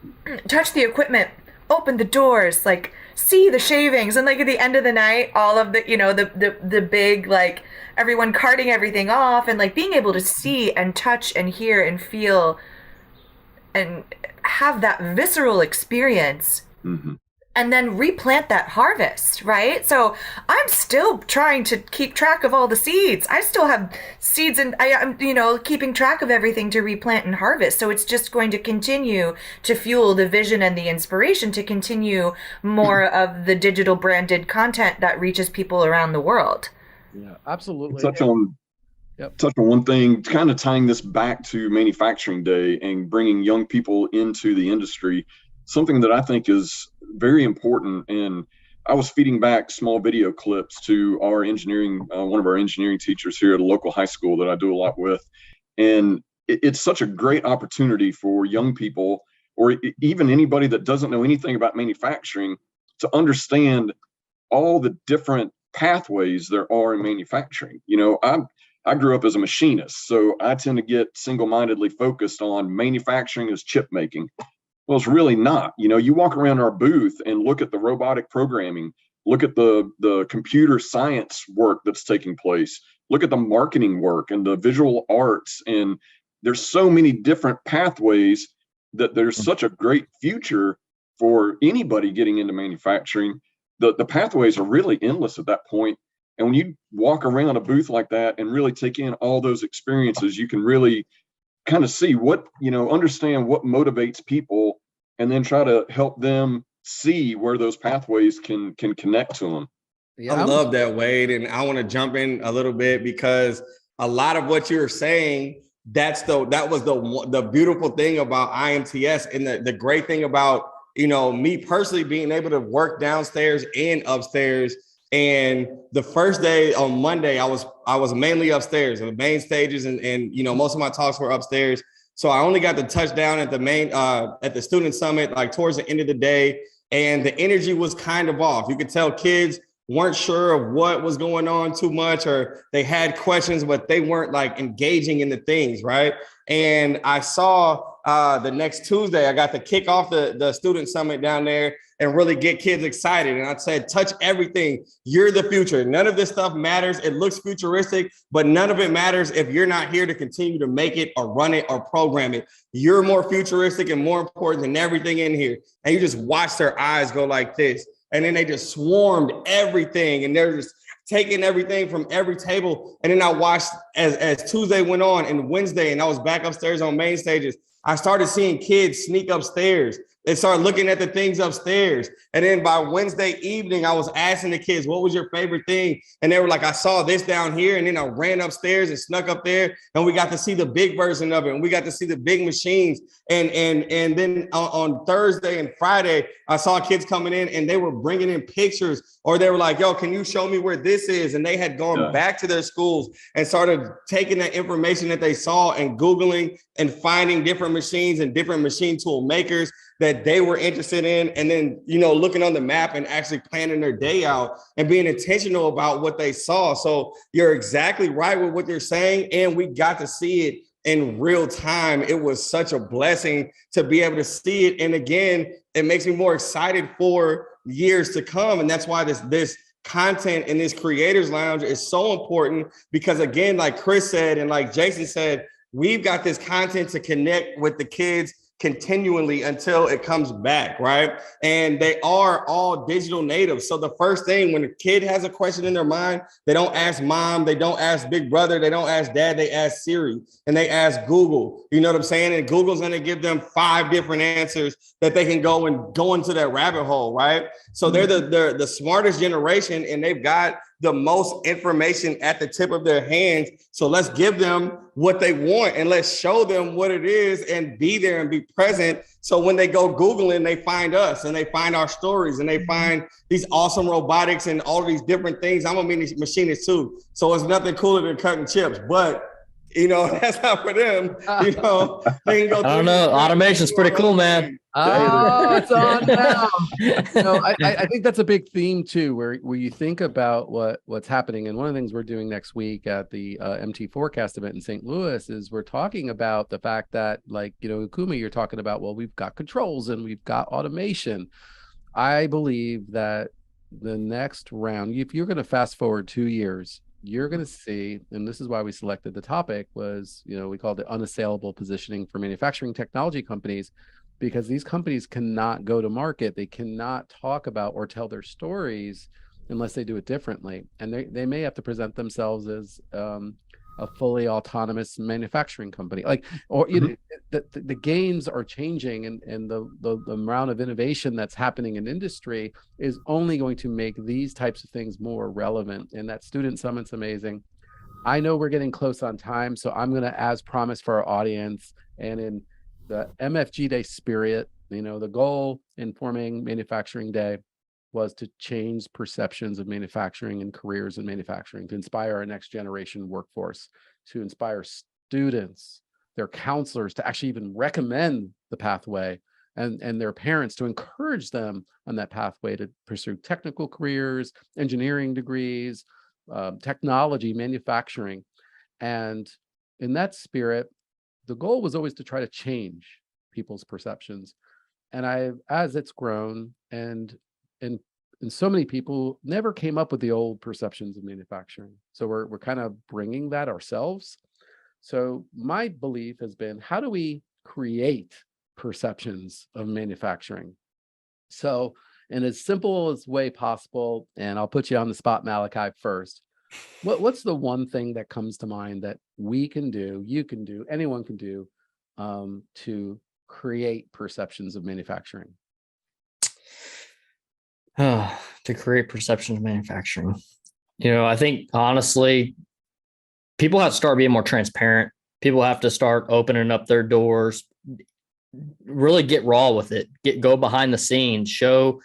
equipment, open the doors, see the shavings, and at the end of the night, all of the big, everyone carting everything off, and being able to see and touch and hear and feel and have that visceral experience. Mm-hmm. and then replant that harvest, right? So I'm still trying to keep track of all the seeds. I still have seeds, and I'm, keeping track of everything to replant and harvest. So it's just going to continue to fuel the vision and the inspiration to continue more of the digital branded content that reaches people around the world. Yeah, absolutely. Touch on one thing, kind of tying this back to Manufacturing Day and bringing young people into the industry. Something that I think is very important, and I was feeding back small video clips to our engineering, one of our engineering teachers here at a local high school that I do a lot with, and it's such a great opportunity for young people, or even anybody that doesn't know anything about manufacturing, to understand all the different pathways there are in manufacturing. I grew up as a machinist, so I tend to get single-mindedly focused on manufacturing as chip making. Well, it's really not. You walk around our booth and look at the robotic programming, look at the computer science work that's taking place, look at the marketing work and the visual arts. And there's so many different pathways that there's such a great future for anybody getting into manufacturing. The pathways are really endless at that point. And when you walk around a booth like that and really take in all those experiences, you can really kind of see understand what motivates people, and then try to help them see where those pathways can connect to them. Yeah, I love that, Wade. And I want to jump in a little bit, because a lot of what you're saying, that was the beautiful thing about IMTS, and the great thing about, me personally being able to work downstairs and upstairs. And the first day on Monday, I was mainly upstairs in the main stages, and most of my talks were upstairs. So I only got to touch down at at the student summit, like towards the end of the day, and the energy was kind of off. You could tell kids weren't sure of what was going on too much, or they had questions, but they weren't like engaging in the things, right? And I saw the next Tuesday, I got to kick off the student summit down there and really get kids excited. And I said, touch everything. You're the future. None of this stuff matters. It looks futuristic, but none of it matters if you're not here to continue to make it or run it or program it. You're more futuristic and more important than everything in here. And you just watch their eyes go like this. And then they just swarmed everything, and they're just taking everything from every table. And then I watched as Tuesday went on and Wednesday, and I was back upstairs on main stages, I started seeing kids sneak upstairs. They started looking at the things upstairs. And then by Wednesday evening, I was asking the kids, what was your favorite thing? And they were like, I saw this down here. And then I ran upstairs and snuck up there, and we got to see the big version of it. And we got to see the big machines. And then on Thursday and Friday, I saw kids coming in, and they were bringing in pictures, or they were like, yo, can you show me where this is? And they had gone back to their schools and started taking that information that they saw and Googling and finding different machines and different machine tool makers that they were interested in, and then, looking on the map and actually planning their day out and being intentional about what they saw. So you're exactly right with what you're saying. And we got to see it in real time. It was such a blessing to be able to see it. And again, it makes me more excited for years to come. And that's why this content in this creators lounge is so important, because again, like Chris said, and like Jason said, we've got this content to connect with the kids continually until it comes back, right? And they are all digital natives. So the first thing, when a kid has a question in their mind, they don't ask mom, they don't ask big brother, they don't ask dad, they ask Siri, and they ask Google. You know what I'm saying? And Google's going to give them 5 different answers that they can go into that rabbit hole, right? So they're the smartest generation, and they've got the most information at the tip of their hands. So let's give them what they want, and let's show them what it is, and be there and be present. So when they go Googling, they find us, and they find our stories, and they find these awesome robotics and all these different things. I'm a machinist too, so it's nothing cooler than cutting chips, but that's not for them. They can go. I don't know. Automation's pretty cool, man. Oh, it's on now. I think that's a big theme too, where you think about what's happening. And one of the things we're doing next week at the MT Forecast event in St. Louis is we're talking about the fact that, like, Okuma, you're talking about, well, we've got controls and we've got automation. I believe that the next round, if you're going to fast forward 2 years, you're going to see, and this is why we selected the topic, was, we called it unassailable positioning for manufacturing technology companies. because these companies cannot go to market. They cannot talk about or tell their stories unless they do it differently. And they may have to present themselves as a fully autonomous manufacturing company. Like, or you know, the games are changing, and the amount of innovation that's happening in industry is only going to make these types of things more relevant. And that student summit's amazing. I know we're getting close on time, so I'm going to, as promised for our audience, and in the MFG Day spirit, you know, the goal in forming Manufacturing Day was to change perceptions of manufacturing and careers in manufacturing, to inspire our next generation workforce, to inspire students, their counselors to actually even recommend the pathway, and their parents to encourage them on that pathway to pursue technical careers, engineering degrees, technology, manufacturing. And in that spirit, the goal was always to try to change people's perceptions. And as it's grown, and so many people never came up with the old perceptions of manufacturing. So we're kind of bringing that ourselves. So my belief has been, how do we create perceptions of manufacturing? So in as simple as way possible, and I'll put you on the spot, Malachi, first. What's the one thing that comes to mind that we can do, you can do, anyone can do, to create perceptions of manufacturing? To create perception of manufacturing. You know, I think honestly, people have to start being more transparent. People have to start opening up their doors, really get raw with it, go behind the scenes, show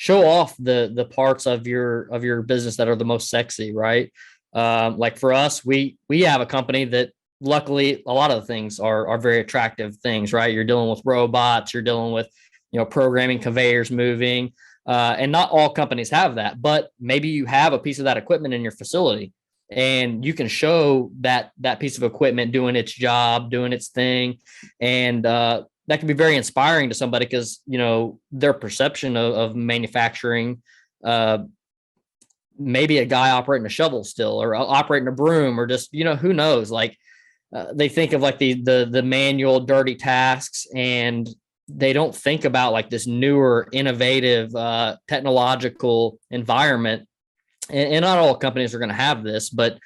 off the parts of your business that are the most sexy, right? Like for us, we have a company that luckily a lot of the things are very attractive things, right? You're dealing with robots, you're dealing with, you know, programming conveyors moving, and not all companies have that, but maybe you have a piece of that equipment in your facility and you can show that piece of equipment doing its job, doing its thing. And, that can be very inspiring to somebody because, you know, their perception of manufacturing, maybe a guy operating a shovel still, or operating a broom, or just, you know, who knows, like, they think of like the manual dirty tasks, and they don't think about like this newer, innovative, technological environment. And not all companies are going to have this, but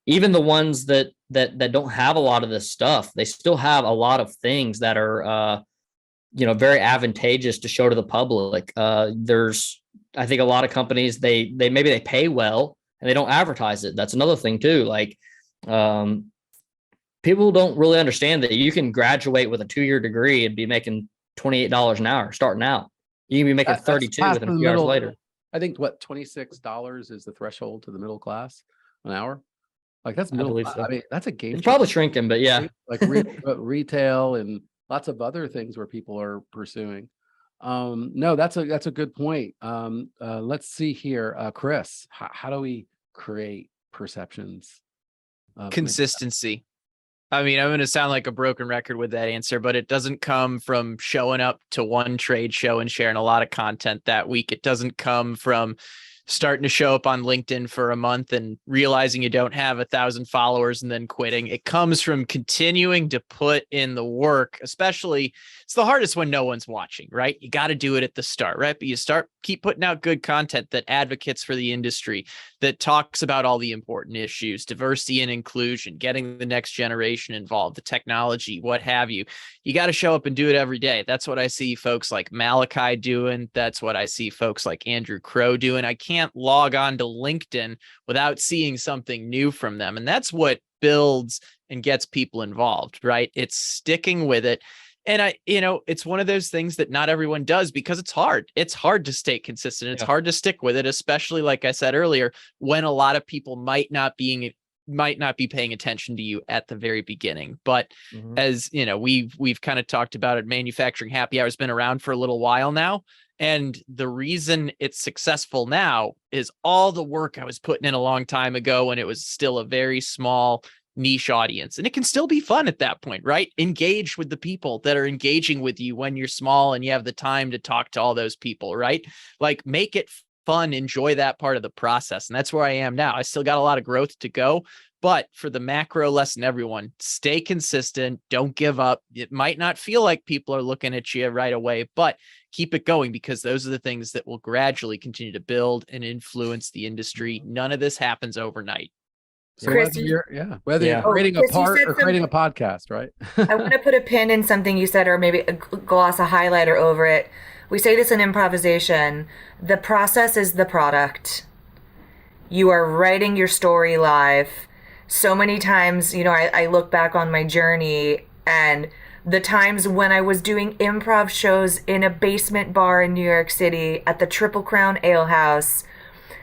even the ones that don't have a lot of this stuff, they still have a lot of things that are, you know, very advantageous to show to the public. There's, I think a lot of companies, they maybe they pay well and they don't advertise it. That's another thing too. Like, people don't really understand that you can graduate with a 2-year degree and be making $28 an hour starting out. You can be making 32 within a few hours later. I think what, $26 is the threshold to the middle class an hour. Like that's middle. So. I mean, that's a game. It's probably shrinking, but yeah, like retail and lots of other things where people are pursuing. No, that's a good point. Let's see here, Chris. How do we create perceptions? Consistency. I mean, I'm going to sound like a broken record with that answer, but it doesn't come from showing up to one trade show and sharing a lot of content that week. It doesn't come from starting to show up on LinkedIn for a month and realizing you don't have 1,000 followers and then quitting. It comes from continuing to put in the work, especially it's the hardest when no one's watching, right? You got to do it at the start, right? But you keep putting out good content that advocates for the industry, that talks about all the important issues, diversity and inclusion, getting the next generation involved, the technology, what have you. You got to show up and do it every day. That's what I see folks like Malachi doing. That's what I see folks like Crowe doing. I can't log on to LinkedIn without seeing something new from them. And that's what builds and gets people involved, right? It's sticking with it. And it's one of those things that not everyone does because it's hard. It's hard to stay consistent. It's hard to stick with it, especially like I said earlier, when a lot of people might not be paying attention to you at the very beginning. But as you know, we've kind of talked about it. Manufacturing Happy Hour has been around for a little while now. And the reason it's successful now is all the work I was putting in a long time ago when it was still a very small niche audience. And it can still be fun at that point, right? Engage with the people that are engaging with you when you're small and you have the time to talk to all those people, right? Like make it fun, enjoy that part of the process. And that's where I am now. I still got a lot of growth to go, But for the macro lesson, everyone, stay consistent. Don't give up. It might not feel like people are looking at you right away, but keep it going, because those are the things that will gradually continue to build and influence the industry. None of this happens overnight. So Chris, whether you're Yeah. creating a Chris, you part said or creating a podcast, right? I want to put a pin in something you said, or maybe gloss a highlighter over it. We say this in improvisation. The process is the product. You are writing your story live. So many times, I look back on my journey, and the times when I was doing improv shows in a basement bar in New York City at the Triple Crown Ale House,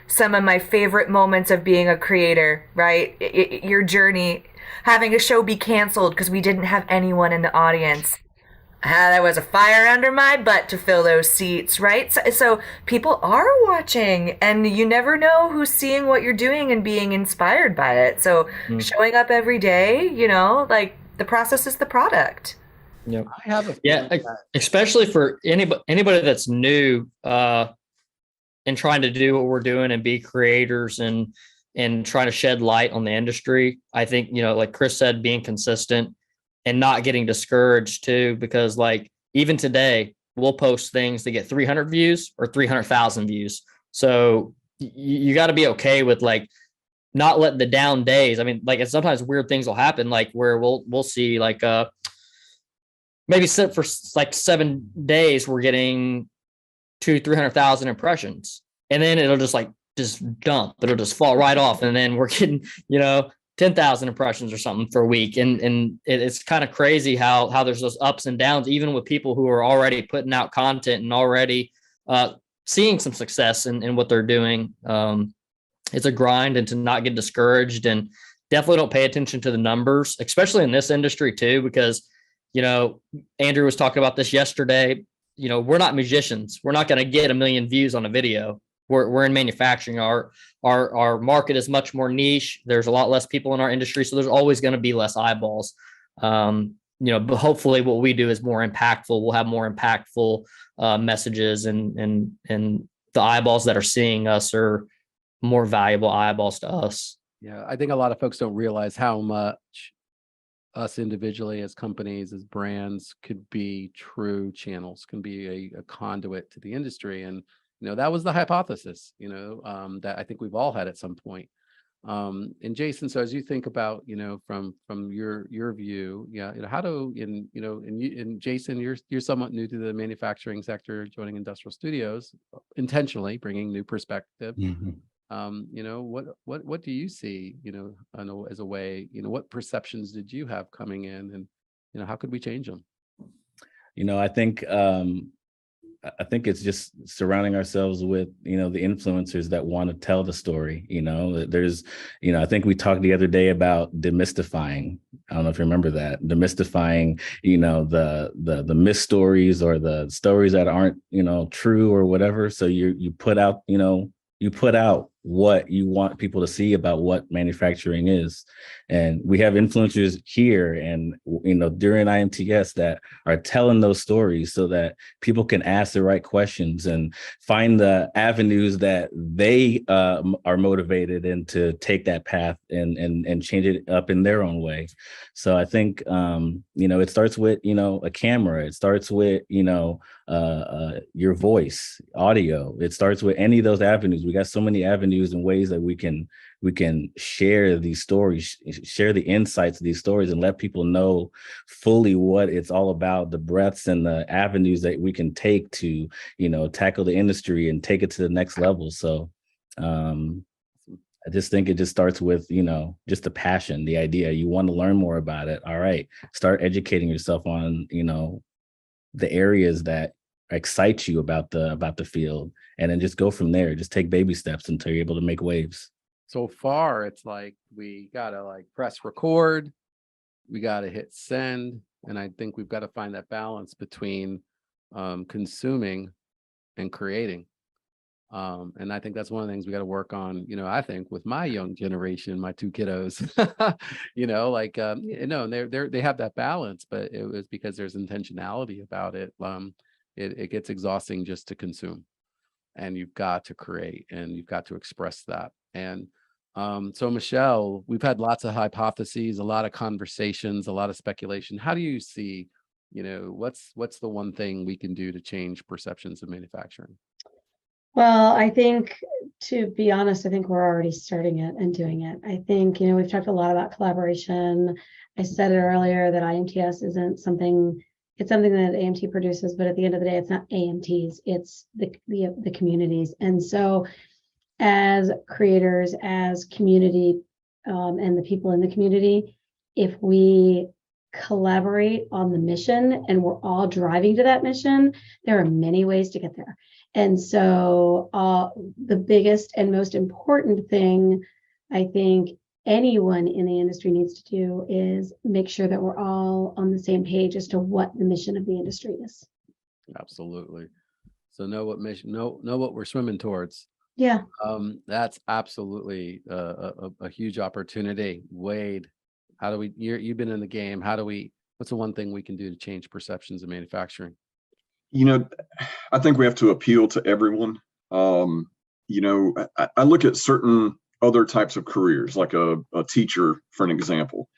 some of my favorite moments of being a creator, right? Your journey, having a show be canceled because we didn't have anyone in the audience. There was a fire under my butt to fill those seats, right? So people are watching, and you never know who's seeing what you're doing and being inspired by it. So showing up every day, like the process is the product. Yep. I have a Yeah, feeling that- especially for anybody that's new and trying to do what we're doing and be creators and trying to shed light on the industry. I think, like Chris said, being consistent and not getting discouraged too, because like even today we'll post things to get 300 views or 300,000 views. So you got to be okay with like not letting the down days. I mean, like, and sometimes weird things will happen, like where we'll see like maybe for like 7 days we're getting 200,000-300,000 impressions, and then it'll just dump. It'll just fall right off, and then we're getting 10,000 impressions or something for a week, and it's kind of crazy how there's those ups and downs, even with people who are already putting out content and already seeing some success in what they're doing. It's a grind, and to not get discouraged, and definitely don't pay attention to the numbers, especially in this industry too, because Andrew was talking about this yesterday. We're not musicians. We're not going to get 1 million views on a video. We're in manufacturing. Our market is much more niche. There's a lot less people in our industry, so there's always going to be less eyeballs. But hopefully what we do is more impactful. We'll have more impactful messages, and the eyeballs that are seeing us are more valuable eyeballs to us. Yeah, I think a lot of folks don't realize how much us individually, as companies, as brands, could be true channels, can be a conduit to the industry. And that was the hypothesis, that I think we've all had at some point. And Jason, so as you think about, from your view, how do and Jason, you're somewhat new to the manufacturing sector, joining Industrial Studios, intentionally bringing new perspective. What do you see, as a way, what perceptions did you have coming in, and how could we change them? I think it's just surrounding ourselves with, the influencers that want to tell the story. There's, I think we talked the other day about demystifying. I don't know if you remember that, demystifying, the myth stories, or the stories that aren't, true or whatever. So you put out what you want people to see about what manufacturing is. And we have influencers here and, during IMTS that are telling those stories so that people can ask the right questions and find the avenues that they are motivated in to take that path and change it up in their own way. So I think, it starts with, a camera. It starts with, your voice, audio. It starts with any of those avenues. We got so many avenues and ways that we can share these stories, share the insights of these stories, and let people know fully what it's all about, the breadths and the avenues that we can take to, tackle the industry and take it to the next level. So I just think it just starts with, just the passion, the idea. You want to learn more about it. All right, start educating yourself on, the areas that excite you about the field, and then just go from there. Just take baby steps until you're able to make waves. So far, it's like we gotta press record, we gotta hit send, and I think we've got to find that balance between consuming and creating. And I think that's one of the things we got to work on. I think with my young generation, my 2 kiddos, and they have that balance, but it was because there's intentionality about it. It gets exhausting just to consume, and you've got to create, and you've got to express that. And So Michelle, we've had lots of hypotheses, a lot of conversations, a lot of speculation. How do you see, what's the one thing we can do to change perceptions of manufacturing? Well, I think, to be honest, I think we're already starting it and doing it. I think, we've talked a lot about collaboration. I said it earlier that IMTS isn't something, it's something that AMT produces, but at the end of the day, it's not AMTs, it's the communities. And so as creators, as community, and the people in the community, if we collaborate on the mission and we're all driving to that mission, there are many ways to get there. And so the biggest and most important thing I think anyone in the industry needs to do is make sure that we're all on the same page as to what the mission of the industry is. Absolutely. So know what mission, know what we're swimming towards. Yeah. That's absolutely a huge opportunity. Wade, how do we, you've been in the game. What's the one thing we can do to change perceptions of manufacturing? I think we have to appeal to everyone. I look at certain other types of careers, like a teacher, for an example.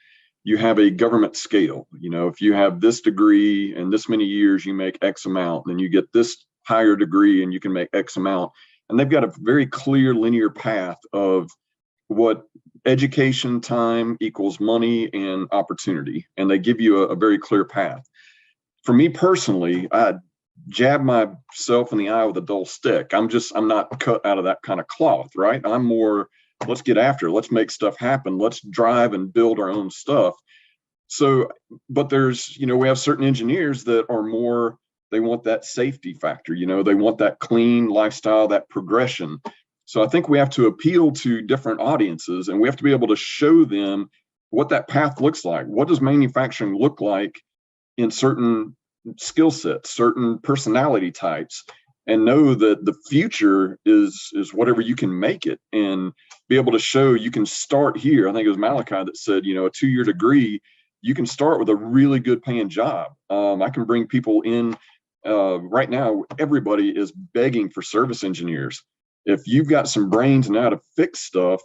You have a government scale. If you have this degree and this many years, you make X amount, then you get this higher degree and you can make X amount. And they've got a very clear linear path of what education time equals money and opportunity. And they give you a very clear path. For me personally, I jab myself in the eye with a dull stick. I'm not cut out of that kind of cloth, right? I'm more, let's get after it. Let's make stuff happen. Let's drive and build our own stuff. So, but there's, we have certain engineers that are more, they want that safety factor, they want that clean lifestyle, that progression. So I think we have to appeal to different audiences, and we have to be able to show them what that path looks like. What does manufacturing look like in certain skill sets, certain personality types, and know that the future is whatever you can make it, and be able to show you can start here. I think it was Malachi that said, a 2-year degree, you can start with a really good paying job. I can bring people in. Right now, everybody is begging for service engineers. If you've got some brains and how to fix stuff,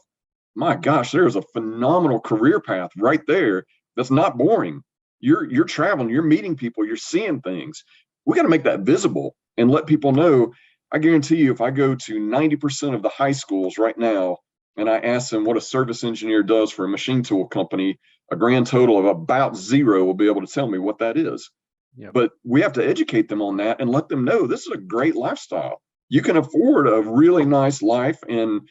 my gosh, there's a phenomenal career path right there that's not boring. You're traveling, you're meeting people, you're seeing things. We got to make that visible and let people know. I guarantee you, if I go to 90% of the high schools right now and I ask them what a service engineer does for a machine tool company, a grand total of about 0 will be able to tell me what that is. Yep. But we have to educate them on that and let them know this is a great lifestyle. You can afford a really nice life and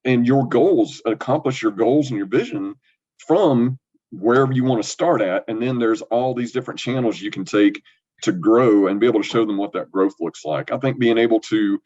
your goals, accomplish your goals and your vision from wherever you want to start at. And then there's all these different channels you can take to grow and be able to show them what that growth looks like. I think being able to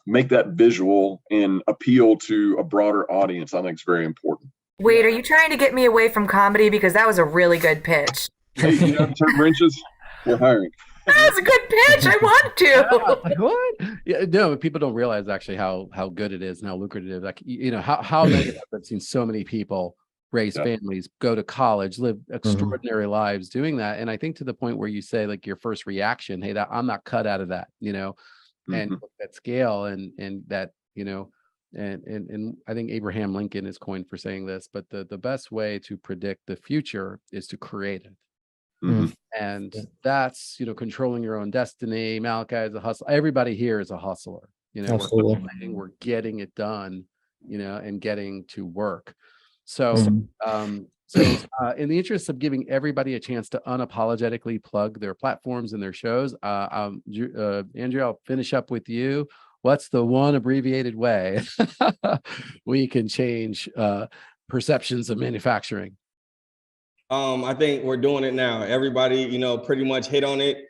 make that visual and appeal to a broader audience, I think is very important. Wait, are you trying to get me away from comedy? Because that was a really good pitch. Hey, turn wrenches, we're hiring. That was a good pitch. I want to. What? Yeah, no, people don't realize actually how good it is and how lucrative. Like, how many I've seen so many people raise families, go to college, live extraordinary lives doing that. And I think to the point where you say, like, your first reaction, hey, that I'm not cut out of that, and that scale and that, and I think Abraham Lincoln is coined for saying this, but the best way to predict the future is to create it. And that's, controlling your own destiny. Malachi is a hustler. Everybody here is a hustler. We're getting it done, and getting to work. So, in the interest of giving everybody a chance to unapologetically plug their platforms and their shows, Andrea, I'll finish up with you. What's the one abbreviated way we can change perceptions of manufacturing? I think we're doing it now. Everybody, pretty much hit on it.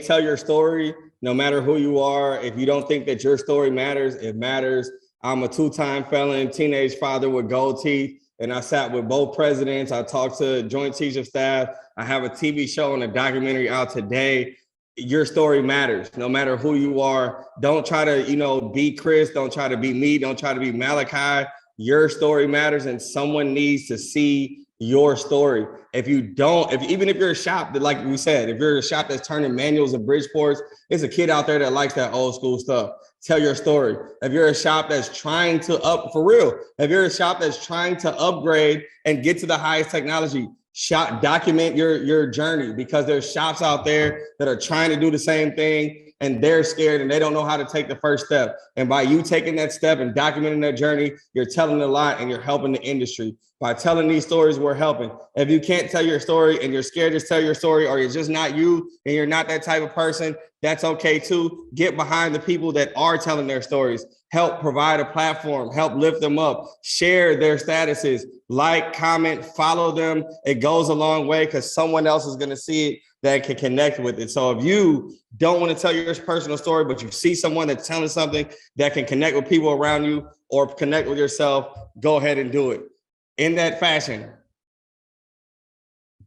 Tell your story, no matter who you are. If you don't think that your story matters, it matters. I'm a 2-time felon, teenage father with gold teeth, and I sat with both presidents. I talked to Joint Chiefs of Staff. I have a TV show and a documentary out today. Your story matters, no matter who you are. Don't try to, be Chris. Don't try to be me. Don't try to be Malachi. Your story matters, and someone needs to see your story. If you don't, even if you're a shop that, like we said, if you're a shop that's turning manuals and Bridgeports, there's a kid out there that likes that old school stuff. Tell your story. If you're a shop that's trying to if you're a shop that's trying to upgrade and get to the highest technology, document your journey, because there's shops out there that are trying to do the same thing and they're scared and they don't know how to take the first step. And by you taking that step and documenting that journey, you're telling a lot and you're helping the industry. By telling these stories, we're helping. If you can't tell your story and you're scared to tell your story, or you're just not you and you're not that type of person, that's okay too. Get behind the people that are telling their stories. Help provide a platform, help lift them up, share their statuses, like, comment, follow them. It goes a long way because someone else is going to see it that can connect with it. So if you don't want to tell your personal story, but you see someone that's telling something that can connect with people around you or connect with yourself, go ahead and do it. In that fashion,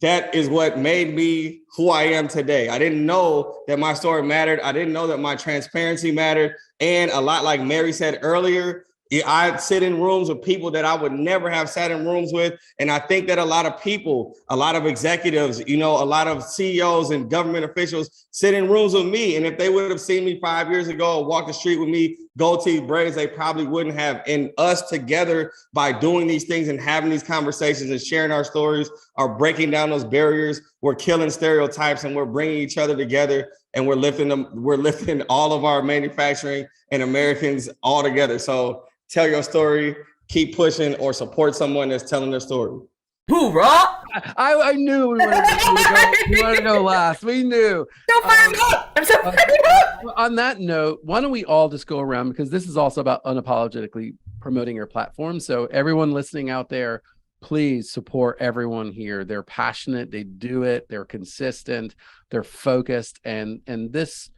that is what made me who I am today. I didn't know that my story mattered. I didn't know that my transparency mattered. And a lot like Mary said earlier, I sit in rooms with people that I would never have sat in rooms with. And I think that a lot of people, a lot of executives, a lot of CEOs and government officials sit in rooms with me. And if they would have seen me 5 years ago or walked the street with me, gold teeth braids, they probably wouldn't have. And us together, by doing these things and having these conversations and sharing our stories, are breaking down those barriers. We're killing stereotypes and we're bringing each other together, and we're lifting all of our manufacturing and Americans all together. So tell your story, keep pushing, or support someone that's telling their story. Hoorah! I knew we wanted to go last. We knew. So fired up. I'm so fired up. On that note, why don't we all just go around, because this is also about unapologetically promoting your platform. So everyone listening out there, please support everyone here. They're passionate, they do it, they're consistent, they're focused, and this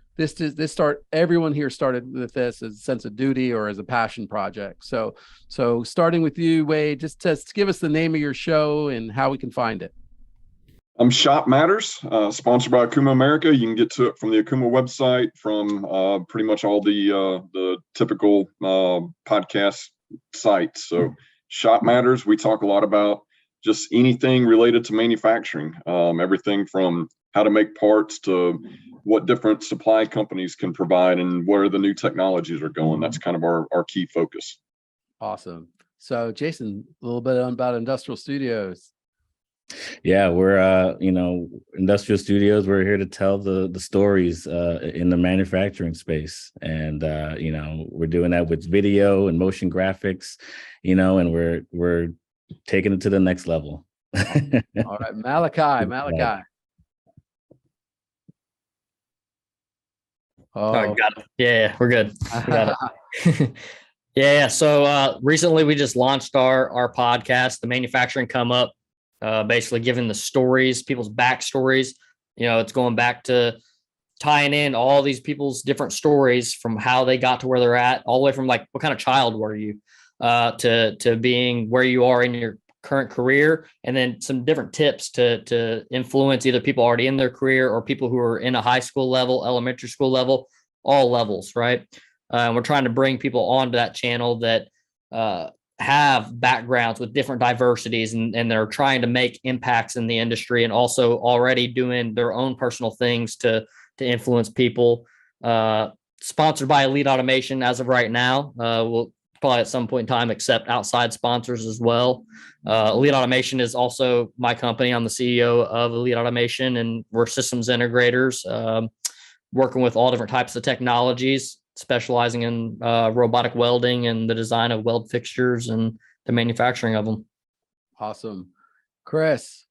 everyone here started with this as a sense of duty or as a passion project. So starting with you, Wade, just give us the name of your show and how we can find it. Shop Matters, sponsored by Okuma America. You can get to it from the Okuma website, from pretty much all the typical podcast sites. So Shop Matters, we talk a lot about just anything related to manufacturing, everything from how to make parts to what different supply companies can provide and where the new technologies are going. That's kind of our key focus. Awesome. So Jason, a little bit about Industrial Studios. Yeah, we're Industrial Studios. We're here to tell the stories in the manufacturing space, and we're doing that with video and motion graphics, and we're taking it to the next level. All right, Malachi. Oh, got it. Yeah, we're good. We got it. Yeah. So recently we just launched our podcast, The Manufacturing Come Up, basically giving the stories, people's backstories. It's going back to tying in all these people's different stories from how they got to where they're at, all the way from like, what kind of child were you, to being where you are in your current career, and then some different tips to influence either people already in their career or people who are in a high school level, elementary school level, all levels, right? And we're trying to bring people onto that channel that have backgrounds with different diversities, and they're trying to make impacts in the industry, and also already doing their own personal things to influence people. Sponsored by Elite Automation as of right now. We'll probably at some point in time accept outside sponsors as well. Elite Automation is also my company. I'm the CEO of Elite Automation, and we're systems integrators, working with all different types of technologies, specializing in robotic welding and the design of weld fixtures and the manufacturing of them. Awesome. Chris.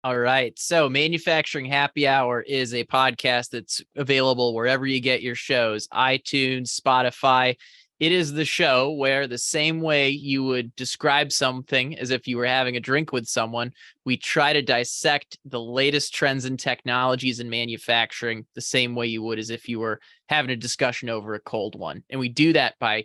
All right. So Manufacturing Happy Hour is a podcast that's available wherever you get your shows, iTunes, Spotify. It is the show where, the same way you would describe something as if you were having a drink with someone, we try to dissect the latest trends and technologies in manufacturing the same way you would as if you were having a discussion over a cold one. And we do that by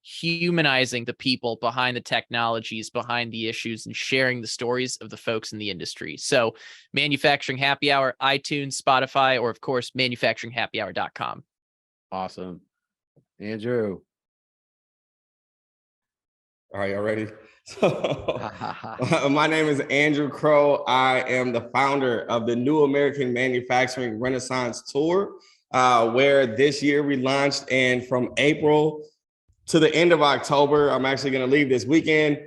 humanizing the people behind the technologies, behind the issues, and sharing the stories of the folks in the industry. So Manufacturing Happy Hour, iTunes, Spotify, or of course, manufacturinghappyhour.com. Awesome. Andrew. All right, y'all ready? So, my name is Andrew Crowe. I am the founder of the New American Manufacturing Renaissance Tour, where this year we launched, and from April to the end of October, I'm actually going to leave this weekend.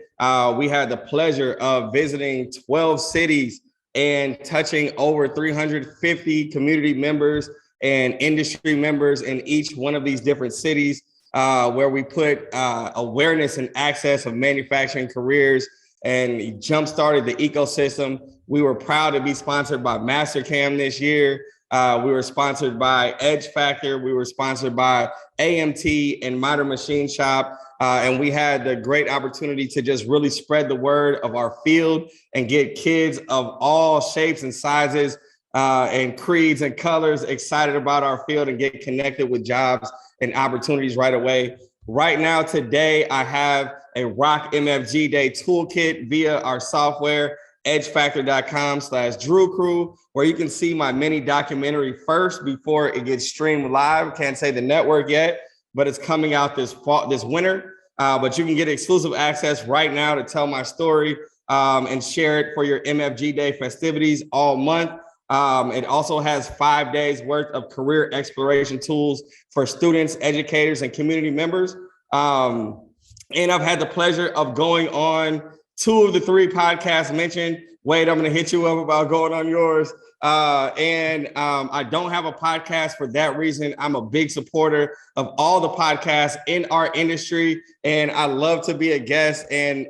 We had the pleasure of visiting 12 cities and touching over 350 community members and industry members in each one of these different cities, where we put awareness and access of manufacturing careers and jump-started the ecosystem. We were proud to be sponsored by Mastercam this year. We were sponsored by Edge Factor. We were sponsored by AMT and Modern Machine Shop. And we had the great opportunity to just really spread the word of our field and get kids of all shapes and sizes and creeds and colors excited about our field and get connected with jobs and opportunities right away. Right now, today, I have a Rock MFG Day toolkit via our software, edgefactor.com/Drew Crew, where you can see my mini documentary first before it gets streamed live. Can't say the network yet, but it's coming out this fall, this winter. But you can get exclusive access right now to tell my story and share it for your MFG Day festivities all month. It also has 5 days worth of career exploration tools for students, educators, and community members. And I've had the pleasure of going on 2 of the 3 podcasts mentioned. Wade, I'm going to hit you up about going on yours. I don't have a podcast for that reason. I'm a big supporter of all the podcasts in our industry, and I love to be a guest and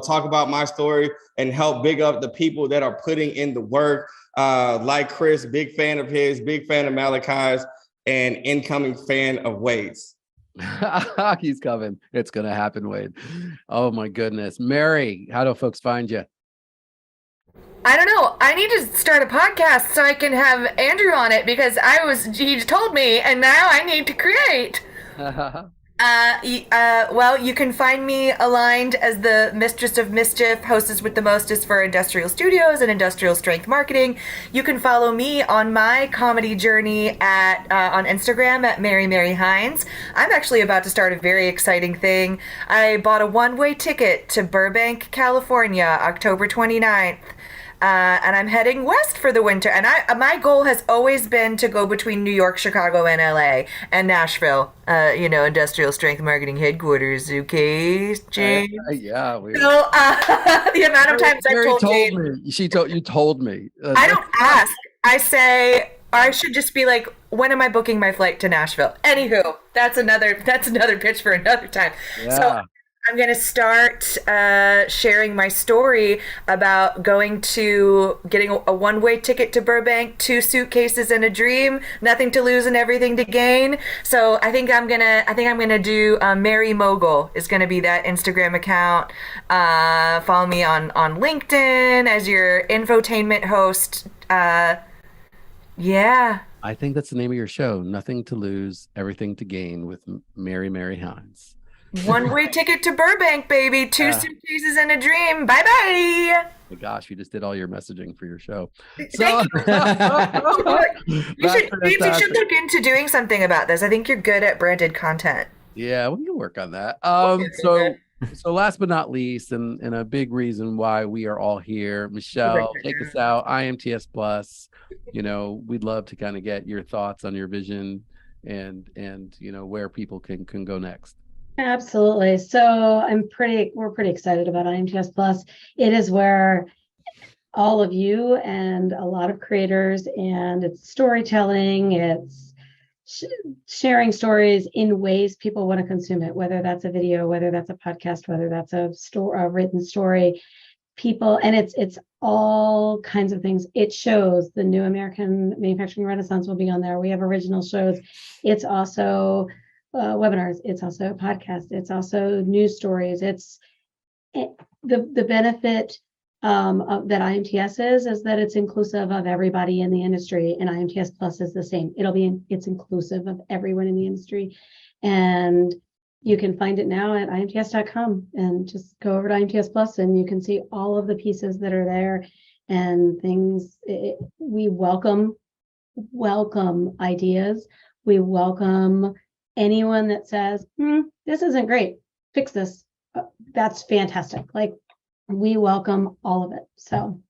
talk about my story and help big up the people that are putting in the work. Like Chris, big fan of his, big fan of Malachi's, and incoming fan of Wade's. He's coming. It's going to happen, Wade. Oh my goodness. Mary, how do folks find you? I don't know. I need to start a podcast so I can have Andrew on it because he told me and now I need to create. Well, you can find me aligned as the Mistress of Mischief, hostess with the mostest for industrial studios and industrial strength marketing. You can follow me on my comedy journey on Instagram at Mary Hynes. I'm actually about to start a very exciting thing. I bought a one-way ticket to Burbank, California, October 29th. And I'm heading west for the winter. And my goal has always been to go between New York, Chicago, and LA, and Nashville. Industrial strength marketing headquarters. Okay, James. Yeah. So the amount of times I've told me. You told me. I don't ask. I say I should just be like, when am I booking my flight to Nashville? Anywho, that's another pitch for another time. Yeah. So I'm going to start sharing my story about getting a one-way ticket to Burbank, 2 suitcases and a dream, nothing to lose and everything to gain. So I think I'm gonna do Mary Mogul is going to be that Instagram account. Follow me on LinkedIn as your infotainment host. Yeah. I think that's the name of your show. Nothing to lose, everything to gain with Mary Hynes. One-way ticket to Burbank, baby. 2 suitcases and a dream. Bye-bye. My gosh, you just did all your messaging for your show. Thank you. You should look into doing something about this. I think you're good at branded content. Yeah, we can work on that. So last but not least, and a big reason why we are all here, Michelle, take us out. IMTS Plus. We'd love to kind of get your thoughts on your vision and where people can go next. Absolutely. So we're pretty excited about IMTS Plus. It is where all of you and a lot of creators, and it's storytelling, it's sharing stories in ways people want to consume it, whether that's a video, whether that's a podcast, whether that's a written story. People, and it's all kinds of things. It shows the New American Manufacturing Renaissance will be on there. We have original shows. It's also webinars. It's also a podcast. It's also news stories. It's the benefit that IMTS is that it's inclusive of everybody in the industry, and IMTS Plus is the same. It's inclusive of everyone in the industry, and you can find it now at IMTS.com and just go over to IMTS Plus and you can see all of the pieces that are there and things. We welcome ideas. We welcome anyone that says, this isn't great, fix this. that's fantastic. Like, we welcome all of it. So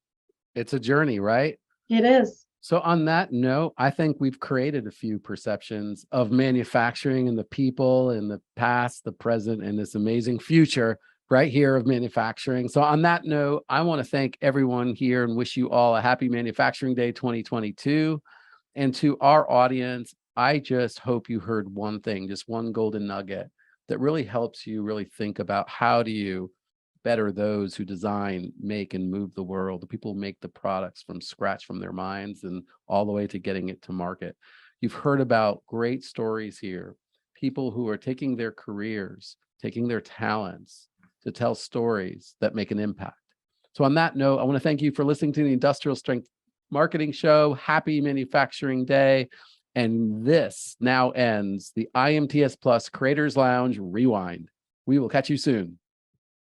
It's a journey, right? it is. So on that note, I think we've created a few perceptions of manufacturing and the people in the past, the present, and this amazing future right here of manufacturing. So on that note, I want to thank everyone here and wish you all a happy Manufacturing Day 2022. And to our audience, I just hope you heard one thing, just one golden nugget that really helps you really think about how do you better those who design, make, and move the world, the people who make the products from scratch from their minds and all the way to getting it to market. You've heard about great stories here, people who are taking their careers, taking their talents to tell stories that make an impact. So on that note, I want to thank you for listening to the Industrial Strength Marketing Show. Happy Manufacturing Day. And this now ends the IMTS Plus Creators Lounge Rewind. We will catch you soon.